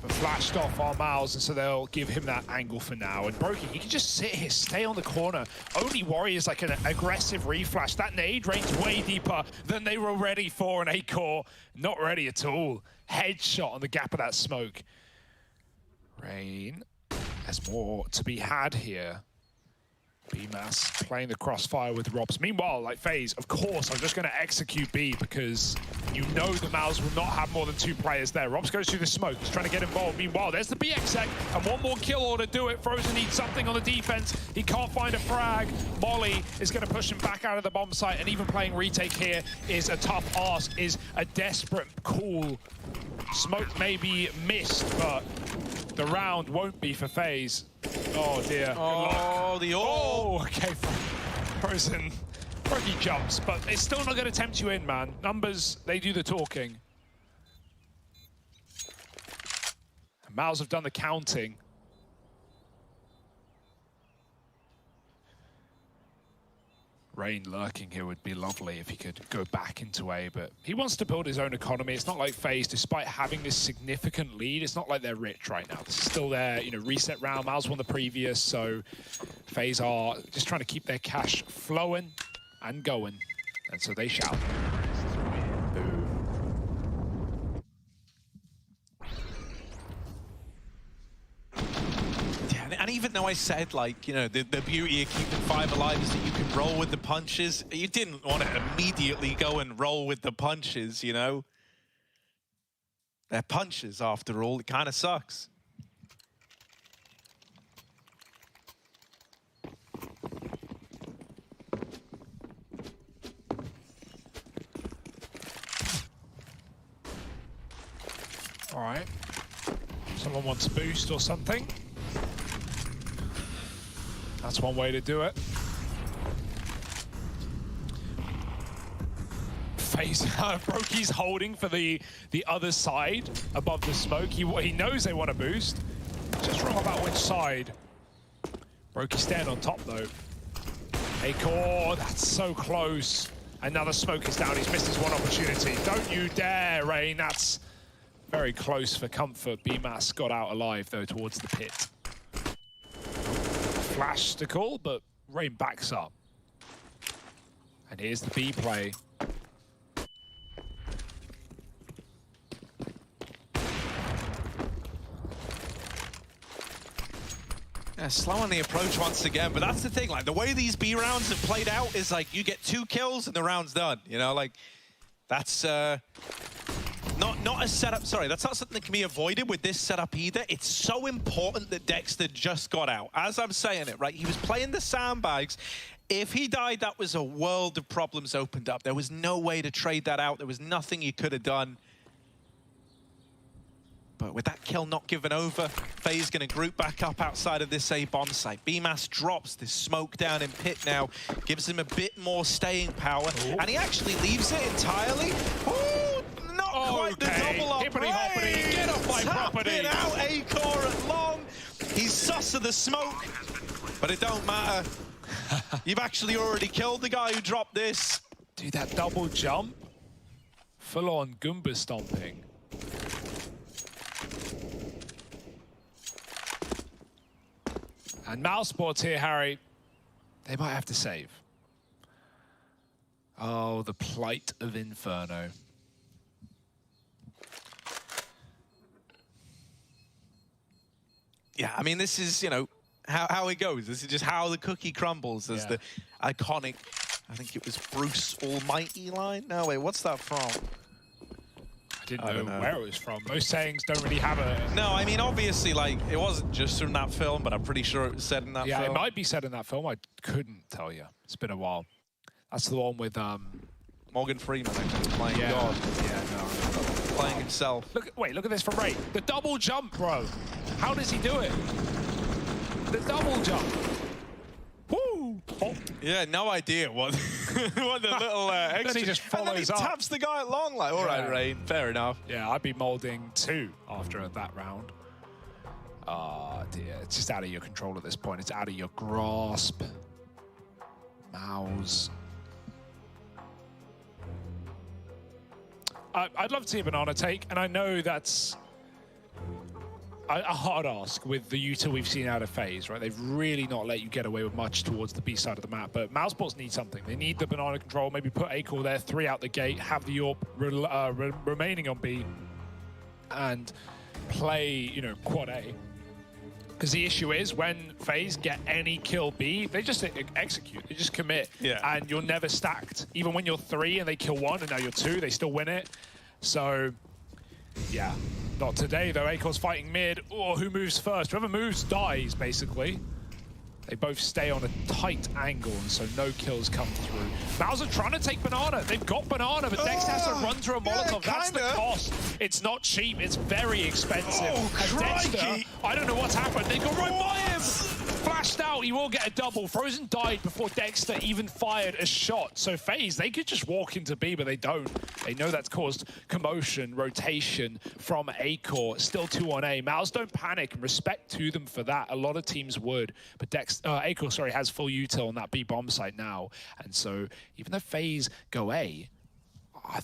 But flashed off our Mouz, and so they'll give him that angle for now. And Brokey, he can just sit here, stay on the corner. Only worry is like an aggressive reflash. That nade range way deeper than they were ready for, and Acor not ready at all. Headshot on the gap of that smoke. Rain has more to be had here. B-Mass playing the crossfire with Robs. Meanwhile, like FaZe, of course, I'm just going to execute B because you know the Mouz will not have more than 2 players there. Robs goes through the smoke. He's trying to get involved. Meanwhile, there's the BXX and 1 more kill order to do it. Frozen needs something on the defense. He can't find a frag. Molly is going to push him back out of the bomb site, and even playing retake here is a tough ask, is a desperate call. Smoke may be missed, but the round won't be for FaZe. Oh dear. Oh, the Oh, okay. Frozen. Brokey jumps, but it's still not going to tempt you in, man. Numbers, they do the talking. And Mouz have done the counting. Rain lurking here would be lovely if he could go back into A, but he wants to build his own economy. It's not like FaZe, despite having this significant lead, it's not like they're rich right now. This is still their, you know, reset round. Mouz won the previous, so FaZe are just trying to keep their cash flowing and going. And so they shout. And even though I said, like, you know, the beauty of keeping 5 alive is that you can roll with the punches, you didn't want to immediately go and roll with the punches, you know? They're punches, after all. It kind of sucks. All right. Someone wants a boost or something. That's one way to do it. FaZe, Brokey's holding for the other side above the smoke. He knows they want to boost. Just wrong about which side. Brokey staying on top though. Acor, that's so close. Another smoke is down. He's missed his one opportunity. Don't you dare, Rain. That's very close for comfort. B-Mass got out alive though towards the pit. Flash to call, but Rain backs up. And here's the B play. Yeah, slow on the approach once again, but that's the thing. Like the way these B rounds have played out is like you get 2 kills and the round's done. You know, like that's not a setup. Sorry, that's not something that can be avoided with this setup either. It's so important that Dexter just got out. As I'm saying it, right, he was playing the sandbags. If he died, that was a world of problems opened up. There was no way to trade that out. There was nothing he could have done. But with that kill not given over, Faze going to group back up outside of this A bomb site. BMAS drops this smoke down in pit now, gives him a bit more staying power, and he actually leaves it entirely. Ooh, not quite the double up. Hippity hoppity, get off my property. Tapping out Acor at long. He's sus of the smoke, but it don't matter. You've actually already killed the guy who dropped this. Dude, that double jump, full on Goomba stomping. And Mousesports here, Harry, they might have to save. Oh, the plight of Inferno. Yeah, I mean, this is, you know, how it goes. This is just how the cookie crumbles. There's the iconic, I think it was Bruce Almighty line. No, wait, what's that from? I didn't know where it was from. Most sayings don't really have a... No, I mean, obviously, like, it wasn't just from that film, but I'm pretty sure it was said in that film. Yeah, it might be said in that film. I couldn't tell you. It's been a while. That's the one with... Morgan Freeman, actually, playing God. Yeah, no. Playing himself. Look at this from Ray. The double jump, bro. How does he do it? The double jump. Woo! Oh. Yeah, no idea what, what the little extra... Then he just follows and then he up. taps the guy along, like, all right, Rain, fair enough. Yeah, I'd be molding 2 after that round. Dear, it's just out of your control at this point. It's out of your grasp. Mouz. I'd love to see a banana take, and I know that's a hard ask with the Utah we've seen out of Faze, right? They've really not let you get away with much towards the B side of the map, but Mousesports need something. They need the banana control, maybe put Acor there, 3 out the gate, have the AWP remaining on B, and play, you know, quad A. Because the issue is, when Faze get any kill B, they just execute, they just commit, and you're never stacked. Even when you're 3 and they kill 1 and now you're 2, they still win it. So, yeah. Not today, though. Acor's fighting mid. Oh, who moves first? Whoever moves dies, basically. They both stay on a tight angle, and so no kills come through. Mouz are trying to take banana. They've got banana, but Dex has to run through a Molotov. That's the cost. It's not cheap. It's very expensive. And Dexter, I don't know what's happened. They go right by him. Flashed out. He will get a double. Frozen died before Dexter even fired a shot. So Faze, they could just walk into B, but they don't. They know that's caused commotion, rotation from Acor. Still 2 on A. Mouz don't panic, and respect to them for that. A lot of teams would, but Acor, sorry, has full util on that B bomb site now. And so even though Faze go A,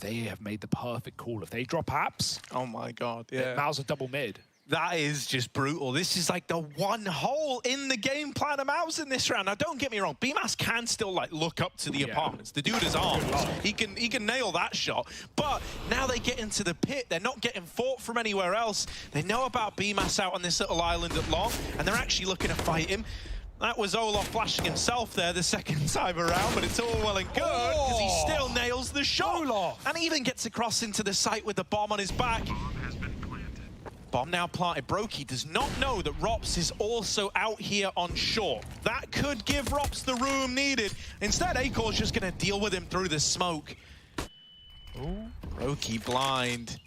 they have made the perfect call. If they drop apps, oh my God, yeah. Mouz are double mid. That is just brutal. This is like the one hole in the game plan of Mouz in this round. Now, don't get me wrong. BMAS can still like look up to the apartments. The dude is armed. He can nail that shot. But now they get into the pit. They're not getting fought from anywhere else. They know about BMAS out on this little island at long, and they're actually looking to fight him. That was Olof flashing himself there the second time around, but it's all well and good because he still nails the shot. Olof. And even gets across into the site with the bomb on his back. Bomb now planted. Brokey does not know that Rops is also out here on short. That could give Rops the room needed. Instead, Acor's just going to deal with him through the smoke. Brokey blind.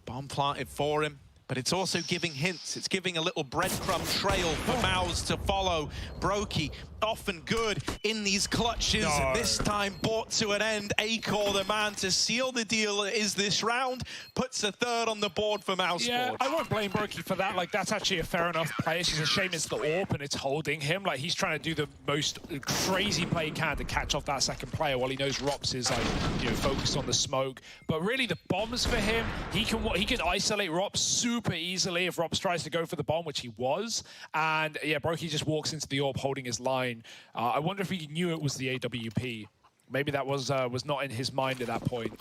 Bomb planted for him. But it's also giving hints. It's giving a little breadcrumb trail for Mouz to follow. Brokey, often good in these clutches. And this time brought to an end. Acor, the man to seal the deal, is this round. Puts a 3rd on the board for Mousesports. Yeah, I won't blame Brokey for that. Like, that's actually a fair enough play. It's just a shame it's the AWP and it's holding him. Like, he's trying to do the most crazy play he can to catch off that second player while he knows Rops is, like, you know, focused on the smoke. But really, the bombs for him, he can isolate Rops super easily if Rops tries to go for the bomb, which he was. And yeah, Brokey just walks into the AWP holding his line. I wonder if he knew it was the AWP. Maybe that was not in his mind at that point.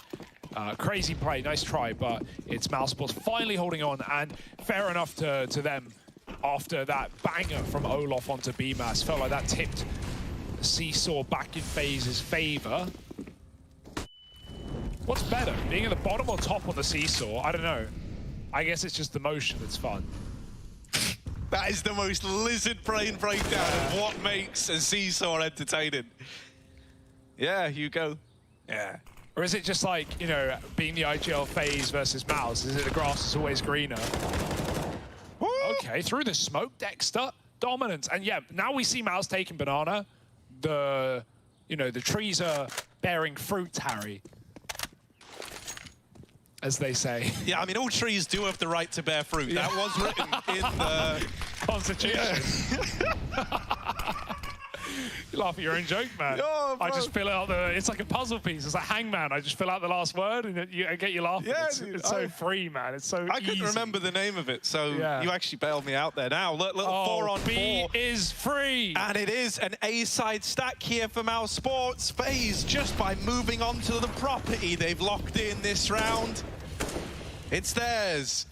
Crazy play, nice try, but it's Mousesports finally holding on, and fair enough to them after that banger from Olof onto BMAS. Felt like that tipped the seesaw back in Faze's favor. What's better, being at the bottom or top on the seesaw? I don't know. I guess it's just the motion that's fun. That is the most lizard brain breakdown of what makes a seesaw entertaining. Yeah, you go. Yeah. Or is it just like, you know, being the IGL Faze versus Mouz? Is it the grass is always greener? Woo! Okay, through the smoke, Dexter, dominance. And yeah, now we see Mouz taking banana. The trees are bearing fruit, Harry. As they say. Yeah, I mean, all trees do have the right to bear fruit. Yeah. That was written in the Constitution. Yeah. You laugh at your own joke, man. Oh, I just fill out it's like a puzzle piece. It's like Hangman. I just fill out the last word and I get you laughing. Yeah, it's so free, man. It's so I couldn't remember the name of it, so yeah. You actually bailed me out there. Now, little 4-on-4. B is free. And it is an A-side stack here for Mousesports. Faze, just by moving on to the property, they've locked in this round. It's theirs.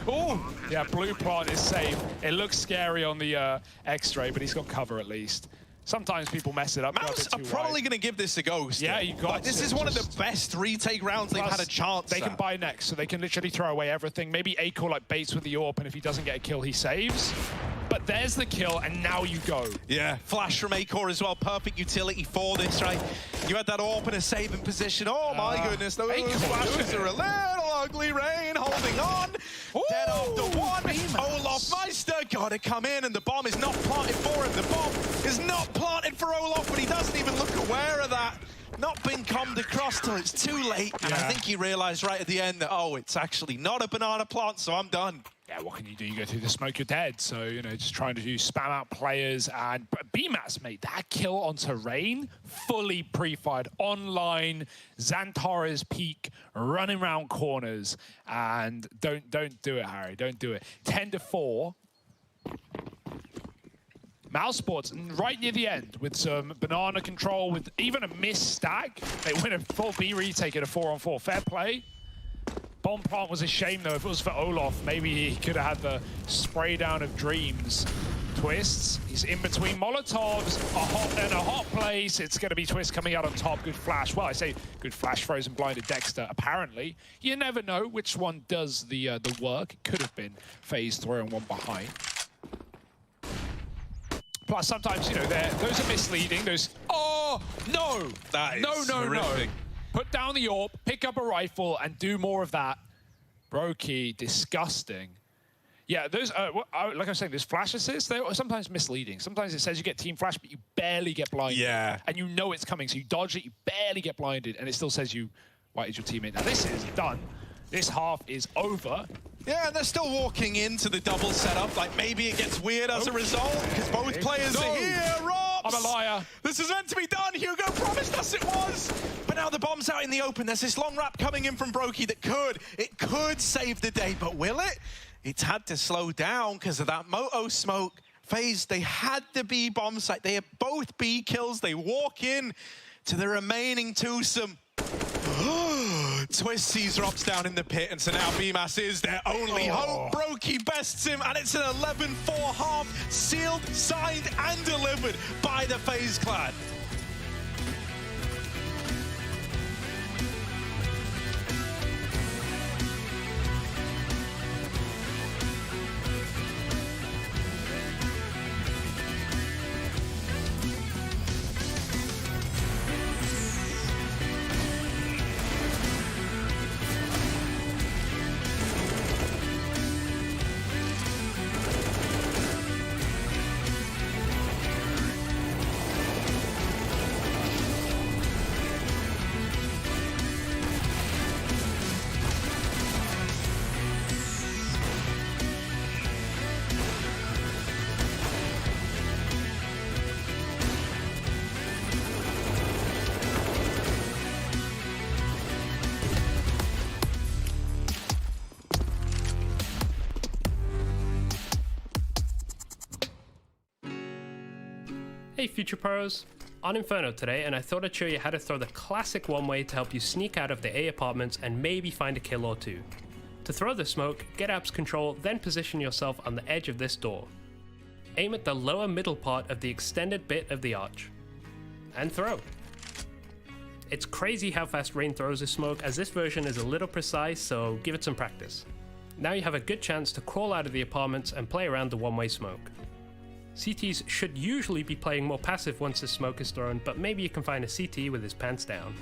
Oh, yeah, blue plant is safe. It looks scary on the X-ray, but he's got cover at least. Sometimes people mess it up. Mouz are probably going to give this a go still. Yeah, you got like, this is one of the best retake rounds they've had a chance They can buy next, so they can literally throw away everything. Maybe Acor like baits with the AWP, and if he doesn't get a kill, he saves. But there's the kill, and now you go. Yeah, flash from Acor as well. Perfect utility for this, right? You had that AWP in a saving position. Oh my goodness, those flashes are a little ugly. Rain holding on. Ooh, dead after one. Olof Meister got to come in, and the bomb is not planted for him. The bomb is not planted for Olof, but he doesn't even look aware of that. Not been commed across till it's too late. And I think he realized right at the end that, oh, it's actually not a banana plant, so I'm done. Yeah, what can you do? You go through the smoke, you're dead. So, you know, just trying to spam out players. And BMAS made that kill onto Rain, fully pre-fired, online, Xantare's peak, running around corners. And don't do it, Harry. Don't do it. 10-4. Mousesports, right near the end, with some banana control, with even a missed stack. They win a full B retake at a 4-on-4. Fair play. Bomb plant was a shame, though. If it was for Olof, maybe he could have had the spray down of dreams. Twists, he's in between Molotovs, a hot place. It's going to be Twist coming out on top. Good flash. Well, I say good flash, frozen blinded Dexter, apparently. You never know which one does the work. It could have been Faze throwing one behind. Plus, sometimes, you know, those are misleading. Those, oh, no! That is no. Put down the AWP, pick up a rifle, and do more of that. Brokey, disgusting. Yeah, those, like I was saying, those flash assists, they're sometimes misleading. Sometimes it says you get team flash, but you barely get blinded. Yeah. And you know it's coming, so you dodge it, you barely get blinded, and it still says you whited your teammate. Now, this is done. This half is over. Yeah, and they're still walking into the double setup. Like, maybe it gets weird as a result, because both players are here. I'm a liar. This is meant to be done. Hugo promised us it was. But now the bomb's out in the open. There's this long wrap coming in from Brokey that could save the day. But will it? It's had to slow down because of that Moto smoke. Faze, they had the B bomb site. They have both B kills. They walk in to the remaining twosome. Twist sees drops down in the pit, and so now BMAS is their only hope. Brokey bests him, and it's an 11-4 half, sealed, signed, and delivered by the FaZe clan. Hey Future Pros, on Inferno today, and I thought I'd show you how to throw the classic one-way to help you sneak out of the A apartments and maybe find a kill or two. To throw the smoke, get apps control, then position yourself on the edge of this door. Aim at the lower middle part of the extended bit of the arch. And throw. It's crazy how fast Rain throws his smoke, as this version is a little precise, so give it some practice. Now you have a good chance to crawl out of the apartments and play around the one-way smoke. CTs should usually be playing more passive once the smoke is thrown, but maybe you can find a CT with his pants down.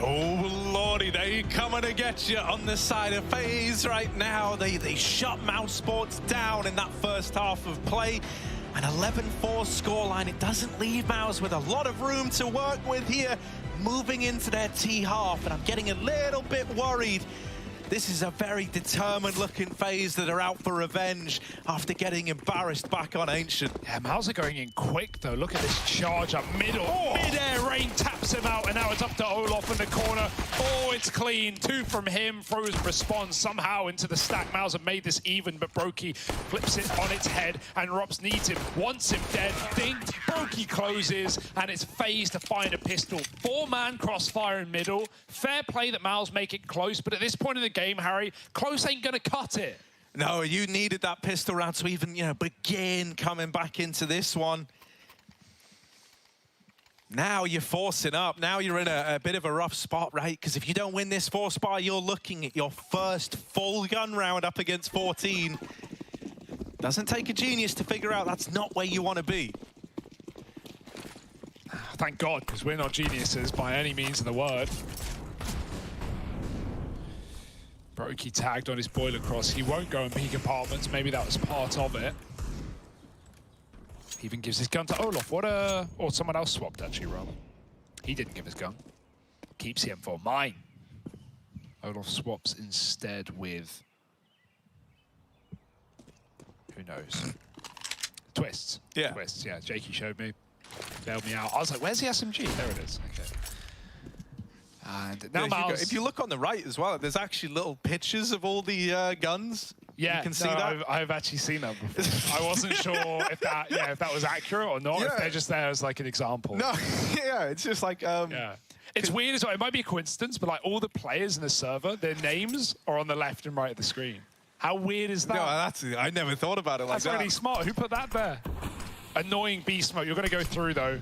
Oh, lordy, they coming to get you on the side of Faze right now. They shut Mousesports down in that first half of play. An 11-4 scoreline. It doesn't leave Mouz with a lot of room to work with here, moving into their T half, and I'm getting a little bit worried. This is a very determined-looking Faze that are out for revenge after getting embarrassed back on Ancient. Yeah, Mouz are going in quick, though. Look at this charge up middle. Oh. Mid-air Rain taps him out, and now it's up to Olof in the corner. Oh, it's clean. 2 from him. Frozen responds somehow into the stack. Mouz have made this even, but Brokey flips it on its head, and Rops needs him. Wants him dead. Dinked. Brokey closes, and it's Faze to find a pistol. 4-man crossfire in middle. Fair play that Mouz make it close, but at this point in the game, Harry, close ain't gonna cut it. No, you needed that pistol round to even, begin coming back into this one. Now you're forcing up. Now you're in a bit of a rough spot, right? Because if you don't win this 4-spar, you're looking at your first full gun round up against 14. Doesn't take a genius to figure out that's not where you want to be. Thank God, because we're not geniuses by any means of the word. Brokey tagged on his boiler cross. He won't go in peak apartments. Maybe that was part of it. He even gives his gun to Olof. Or someone else swapped, actually, rather. He didn't give his gun. Keeps the M4. Mine. Olof swaps instead with... who knows? Twists. Yeah. Twists, yeah. Jakey showed me. Bailed me out. I was like, where's the SMG? There it is. Okay. And now Mouz... if you look on the right as well, there's actually little pictures of all the guns. Yeah, you can see that. I've actually seen that before. I wasn't sure if that was accurate or not. Yeah. If they're just there as like an example. No, yeah, it's just like yeah. It's weird as well. It might be a coincidence, but like all the players in the server, their names are on the left and right of the screen. How weird is that? No, I never thought about it like that. That's really smart. Who put that there? Annoying beast smoke. You're going to go through though.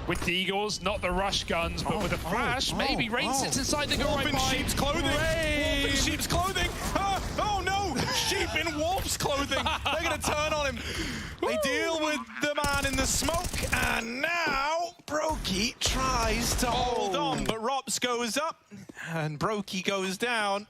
With Deagles, not the rush guns, but with a flash, maybe Rain sits inside the go right by. Sheep's clothing. Rain. Sheep's clothing. Oh no! sheep in wolf's clothing. They're going to turn on him. They deal with the man in the smoke, and now Brokey tries to hold on, but Rops goes up, and Brokey goes down.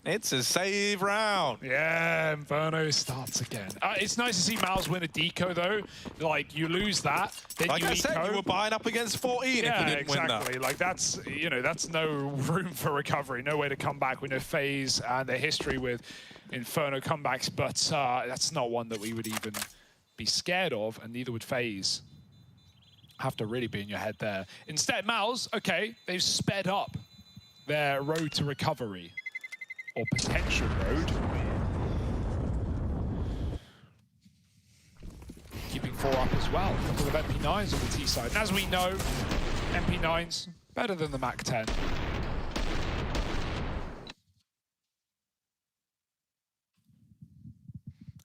It's a save round. Yeah, Inferno starts again. It's nice to see Mouz win a deco though. Like, you lose that, then like you I said, you were buying up against 14 if you didn't win that. Like, that's, you know, that's no room for recovery, no way to come back. We know Faze and their history with Inferno comebacks, but that's not one that we would even be scared of, and neither would Faze. Have to really be in your head there. Instead, Mouz, okay, they've sped up their road to recovery. Or potential road. Keeping 4 up as well. A couple of MP9s on the T side. And as we know, MP9s better than the Mac 10.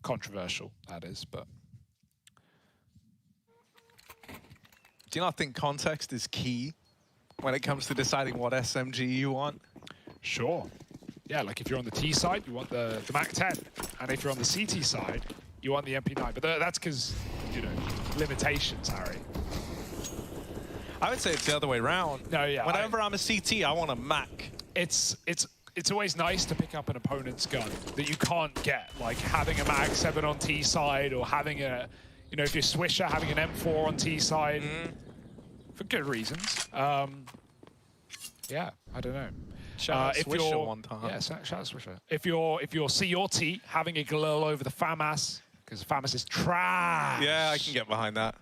Controversial, that is, but. Do you not think context is key when it comes to deciding what SMG you want? Sure. Yeah, like if you're on the T side, you want the Mac 10. And if you're on the CT side, you want the MP9. But that's because, you know, limitations, Harry. I would say it's the other way around. No, yeah. Whenever I'm a CT, I want a Mac. It's always nice to pick up an opponent's gun that you can't get. Like having a Mag 7 on T side, or having a, you know, if you're Swisher, having an M4 on T side. For good reasons. Yeah, I don't know. Shout out Swisher one time. Yeah, shout out Swisher. If you're CRT, having a Galil over the FAMAS, because FAMAS is trash. Yeah, I can get behind that.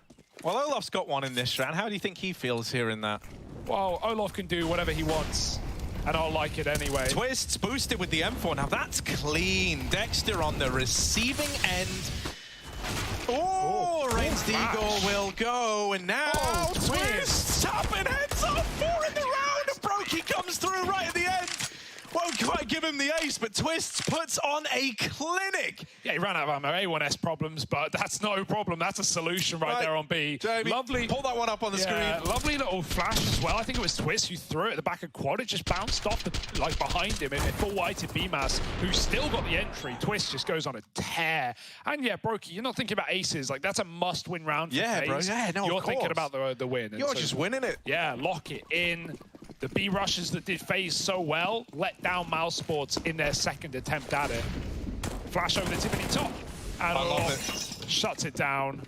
Well, Olaf's got one in this round. How do you think he feels hearing that? Well, Olaf can do whatever he wants, and I'll like it anyway. Twists boosted with the M4. Now that's clean. Dexter on the receiving end. Oh, Reigns Deagle will go, and now Twists tapping heads off 4 in the round, and Brokey comes through right at the end. Won't quite give him the ace, but Twists puts on a clinic. Yeah, he ran out of ammo. A1S problems, but that's no problem. That's a solution right there on B. Jamie, lovely. Pull that one up on the screen. Lovely little flash as well. I think it was Twist who threw it at the back of quad. It just bounced off like behind him. It full whited BMAS, who still got the entry. Twist just goes on a tear. And yeah, Brokey, you're not thinking about aces. Like, that's a must-win round for Faze. Bro. Yeah, no, you're thinking about the win. You're just winning it. Yeah, lock it in. The B rushes that did Faze so well let down Mousesports in their second attempt at it. Flash over the tippity top, and I love it. Shuts it down.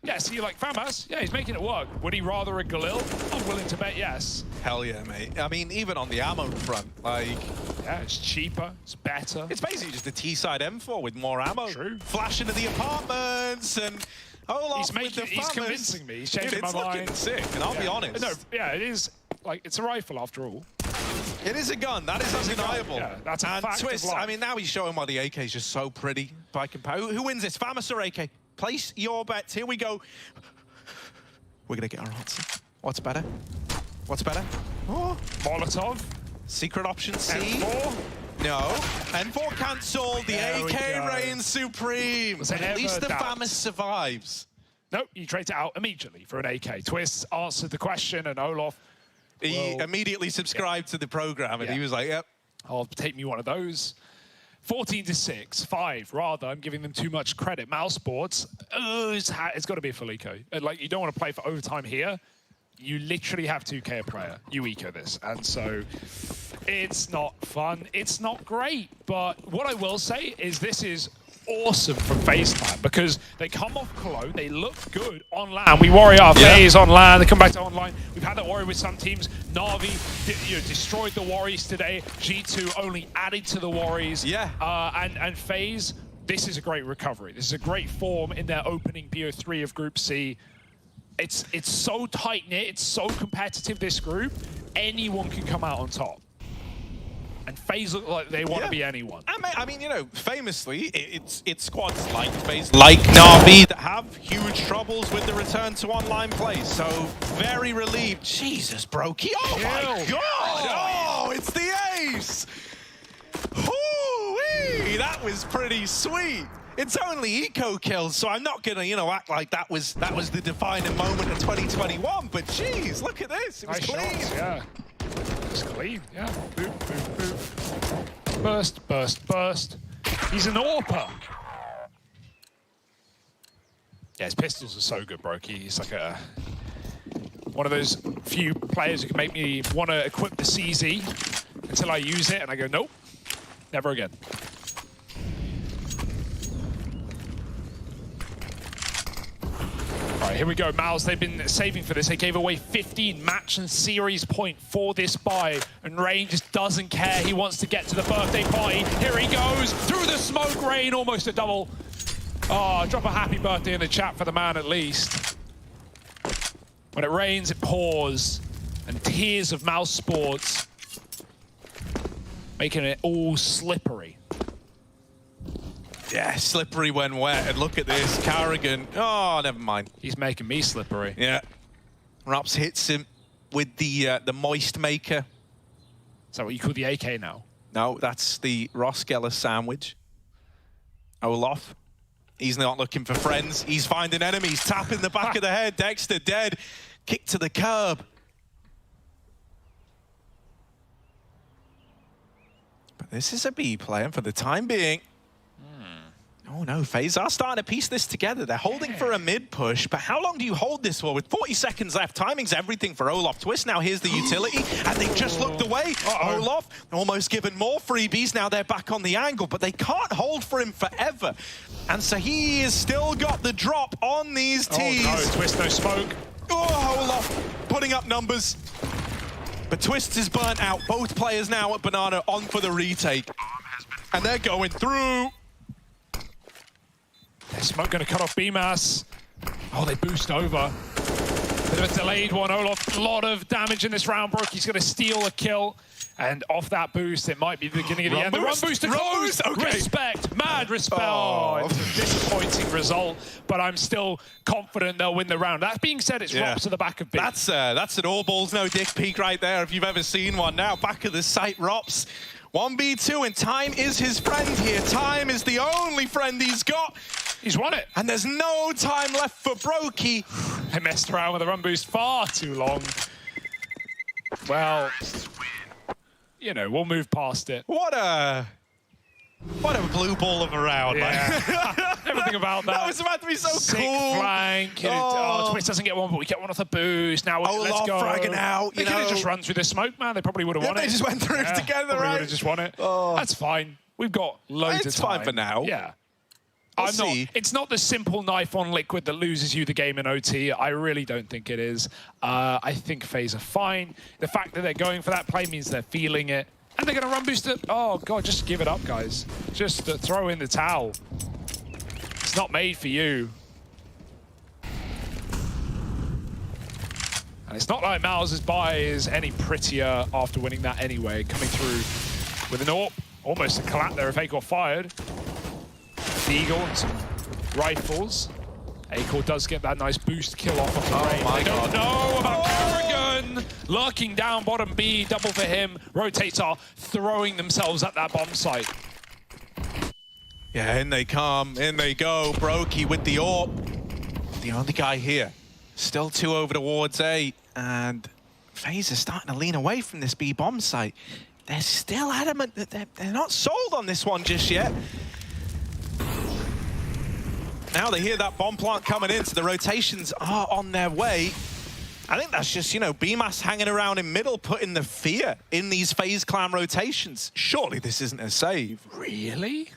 Yeah, see, like FAMAS, yeah, he's making it work. Would he rather a Galil? I'm willing to bet yes. Hell yeah, mate. I mean, even on the ammo front, like... Yeah, it's cheaper, it's better. It's basically just a T-side M4 with more ammo. True. Flash into the apartments, and Olaf with the he's convincing me. He's changing my mind. mind. It's looking sick, and I'll be honest. No, yeah, it is. Like, it's a rifle after all. It is a gun. That is undeniable. Yeah, that's a fact Twist, of life. I mean, now he's showing why the AK is just so pretty by comparison. Who wins this, FAMAS or AK? Place your bets. Here we go. We're going to get our answer. What's better? What's better? Oh. Molotov. Secret option C. M4. No. N4 cancelled. The AK reigns supreme. But at least the FAMAS survives. Nope, you trade it out immediately for an AK. Twist answered the question, and Olaf... He immediately subscribed to the program, and he was like, yep. I'll take me one of those. 14-6, 5, rather. I'm giving them too much credit. Mousesports, it's got to be a full eco. Like, you don't want to play for overtime here. You literally have 2K a player. You eco this. And so it's not fun. It's not great. But what I will say is this is awesome from Faze Clan, because they come off Cologne, they look good on land. We worry our Faze on land, they come back to online. We've had that worry with some teams. Na'Vi destroyed the Worries today. G2 only added to the Worries. Yeah. And Faze, this is a great recovery. This is a great form in their opening BO3 of Group C. It's so tight-knit, it's so competitive, this group. Anyone can come out on top. And Faze look like they want to be anyone. I mean, you know, famously, it's squads like Faze, like Na'Vi, that have huge troubles with the return to online play. So, very relieved. Jesus, Brokey. Oh my God! Oh, it's the ace! Hoo-wee! That was pretty sweet. It's only eco kills, so I'm not gonna, you know, act like that was the defining moment of 2021. But geez, look at this. It was nice clean. shots, yeah. It's clean, yeah. Boop, boop, boop. Burst, burst, burst. He's an AWPer. Yeah, his pistols are so good, Brokey. He's like one of those few players who can make me want to equip the CZ until I use it, and I go, nope, never again. All right, here we go. Mouz, they've been saving for this. They gave away 15 match and series point for this buy, and Rain just doesn't care. He wants to get to the birthday party. Here he goes, through the smoke, Rain, almost a double. Oh, drop a happy birthday in the chat for the man at least. When it rains, it pours, and tears of Mousesports, making it all slippery. Yeah, slippery when wet. And look at this, Carrigan. Oh, never mind. He's making me slippery. Yeah. Raps hits him with the moist maker. Is that what you call the AK now? No, that's the Roskella sandwich. Olaf. He's not looking for friends. He's finding enemies. Tapping the back of the head. Dexter dead. Kick to the curb. But this is a B player for the time being. Oh no, Faze are starting to piece this together. They're holding for a mid push, but how long do you hold this for? With 40 seconds left, timing's everything for Olaf. Twist now here's the utility, and they just looked away. Olaf almost given more freebies. Now they're back on the angle, but they can't hold for him forever. And so he has still got the drop on these tees. Oh no, Twist, no smoke. Oh, Olaf putting up numbers. But Twist is burnt out. Both players now at Banana on for the retake. And they're going through. Smoke going to cut off BMAS. Oh, they boost over. Bit of a delayed one. Olaf, a lot of damage in this round. Brokey's going to steal a kill. And off that boost, it might be the beginning of the end. The run boost to close. Okay. Respect, mad respect. Oh, it's a disappointing result, but I'm still confident they'll win the round. That being said, it's Rops to the back of B. That's an all balls, no dick peek right there, if you've ever seen one. Now, back of the site, Rops. 1v2, and time is his friend here. Time is the only friend he's got. He's won it. And there's no time left for Brokey. They messed around with the run boost far too long. Well, you know, we'll move past it. What a blue ball of a round. Yeah. Everything about that. That was about to be so Sick cool. Flank. Twist doesn't get one, but we get one off the boost. Now let's go. Fragging out. They could have just run through the smoke, man. They probably would have won it. They just went through together, right? Would have just won it. That's fine. We've got loads of time. It's fine for now. Yeah. It's not the simple knife on liquid that loses you the game in OT. I really don't think it is. I think FaZe are fine. The fact that they're going for that play means they're feeling it. And they're going to run boost it. Oh, God, just give it up, guys. Just throw in the towel. It's not made for you. And it's not like Mouz's buy is any prettier after winning that anyway. Coming through with an AWP. Almost a collapse there if A got fired. Eagle and some rifles. Acor does get that nice boost kill off of the Rain. My God. Don't know about Carrigan. Lurking down bottom B, double for him. Rotates are throwing themselves at that bomb site. Yeah, in they come, in they go. Brokey with the AWP. The only guy here. Still 2 over towards A. And FaZe is starting to lean away from this B bomb site. They're still adamant that they're not sold on this one just yet. Now they hear that bomb plant coming in, so the rotations are on their way. I think that's just, you know, BMAS hanging around in middle, putting the fear in these FaZe clan rotations. Surely this isn't a save. Really?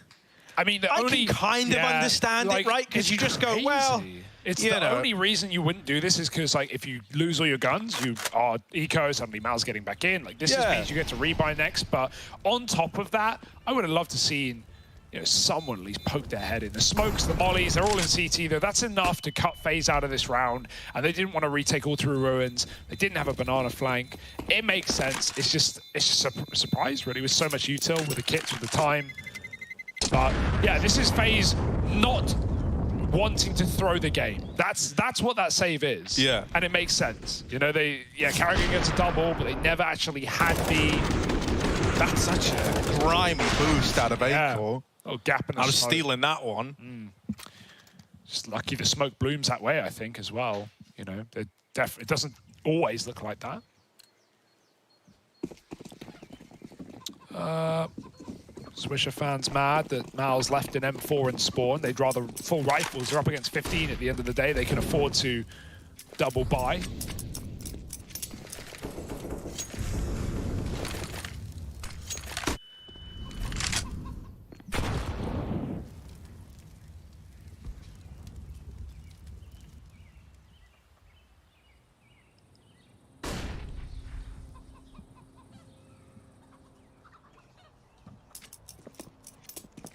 I mean, I can kind of understand it, right? Because you just go, well, it's the only reason you wouldn't do this is because, like, if you lose all your guns, you are eco, suddenly Mal's getting back in. Like, this just means you get to rebuy next. But on top of that, I would have loved to see, you know, someone at least poke their head in. The smokes, the mollies, they're all in CT though. That's enough to cut FaZe out of this round. And they didn't want to retake all through ruins. They didn't have a banana flank. It makes sense. It's just a surprise, really, with so much util, with the kits, with the time. But yeah, this is FaZe not wanting to throw the game. That's what that save is. Yeah. And it makes sense. You know, Carrigan gets a double, but they never actually had the... That's such a grimy boost out of Acor. Oh, gap in the I was smoke. stealing that one. Just lucky the smoke blooms that way, I think, as well. You know, it doesn't always look like that. Swisher fans mad that Mouz left an M4 in spawn. They'd rather full rifles. They're up against 15 at the end of the day. They can afford to double buy.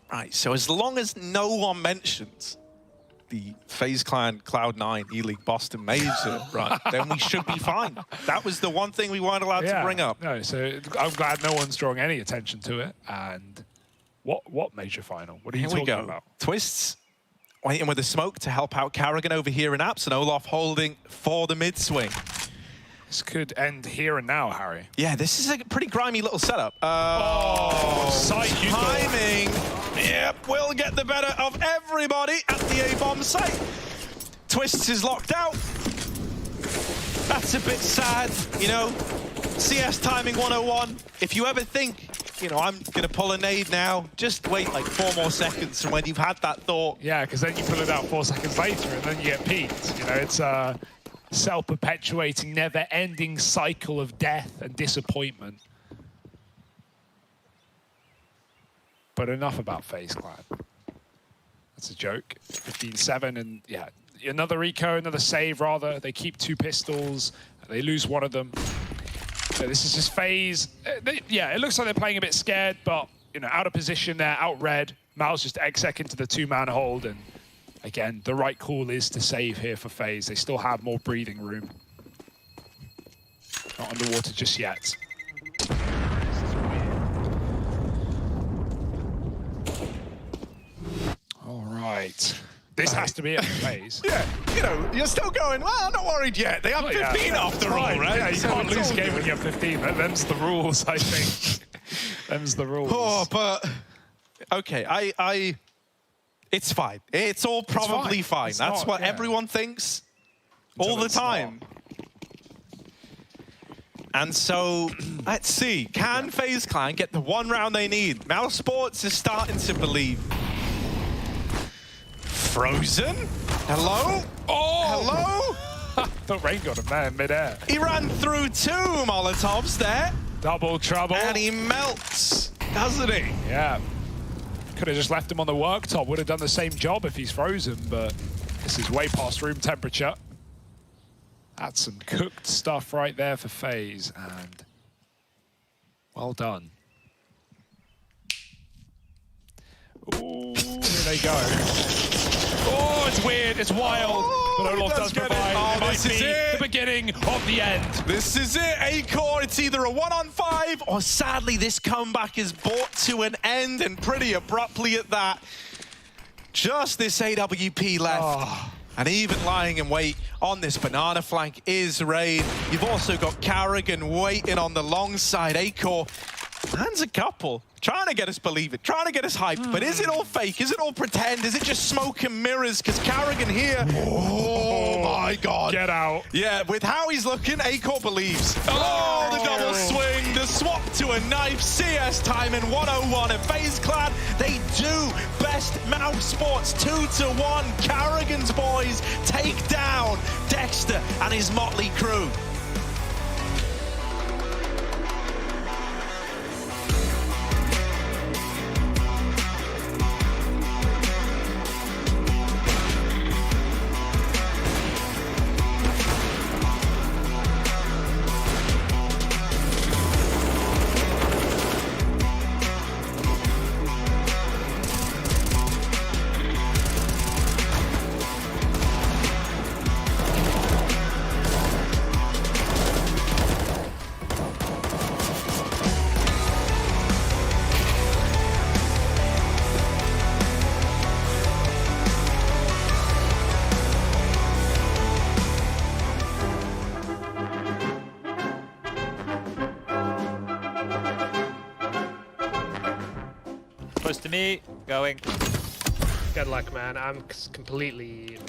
Right, so as long as no one mentions the FaZe Clan Cloud9 E-League Boston Major, right, then we should be fine. That was the one thing we weren't allowed to bring up. No, so I'm glad no one's drawing any attention to it. And what major final? What are you talking about? Twists waiting with the smoke to help out Carrigan over here in Apps, and Olaf holding for the mid-swing. This could end here and now, Harry. Yeah, this is a pretty grimy little setup. Site timing. Yep, we'll get the better of everybody at the A-bomb site. Twists is locked out. That's a bit sad, you know. CS timing 101. If you ever think, you know, I'm gonna pull a nade now, just wait like 4 more seconds from when you've had that thought. Yeah, because then you pull it out 4 seconds later and then you get peaked. You know, it's a self-perpetuating, never-ending cycle of death and disappointment. But enough about FaZe Clan. That's a joke. 15-7, and yeah, another eco, another save rather. They keep 2 pistols. They lose one of them. So this is just FaZe. Yeah, it looks like they're playing a bit scared, but you know, out of position there, out red. Mouz just exec into the 2-man hold, and again, the right call is to save here for FaZe. They still have more breathing room. Not underwater just yet. All right. This has to be it for FaZe. Yeah, you know, you're still going, well, I'm not worried yet. They have 15 after all, right? Yeah, you can't lose a game when you have 15. Them's the rules, I think. Them's the rules. Oh, but... Okay, it's fine. It's all probably fine. That's what everyone thinks all the time. And so, let's see. Can FaZe Clan get the 1 round they need? Mousesports is starting to believe. Frozen? Hello? Oh! Hello? The rain got him there in midair. He ran through 2 Molotovs there. Double trouble. And he melts, doesn't he? Yeah. Could have just left him on the worktop. Would have done the same job if he's frozen, but this is way past room temperature. That's some cooked stuff right there for FaZe, and well done. Ooh, here they go. Oh, it's weird, it's wild, but Olaf does provide. Oh, it might this is be it. The beginning of the end. This is it, A-Core. It's either a 1-on-5, or sadly, this comeback is brought to an end, and pretty abruptly at that. Just this AWP left. Oh. And even lying in wait on this banana flank is Raid. You've also got Carrigan waiting on the long side. A-Core lands a couple. Trying to get us believing, trying to get us hyped, but is it all fake? Is it all pretend? Is it just smoke and mirrors? Because Carrigan here, oh my God. Get out. Yeah, with how he's looking, A-Core believes. Oh, the double swing, the swap to a knife, CS time in 101, and FaZe Clan, they do best Mousesports 2-1. Carrigan's boys take down Dexter and his motley crew. Close to me, going. Good luck, man. I'm completely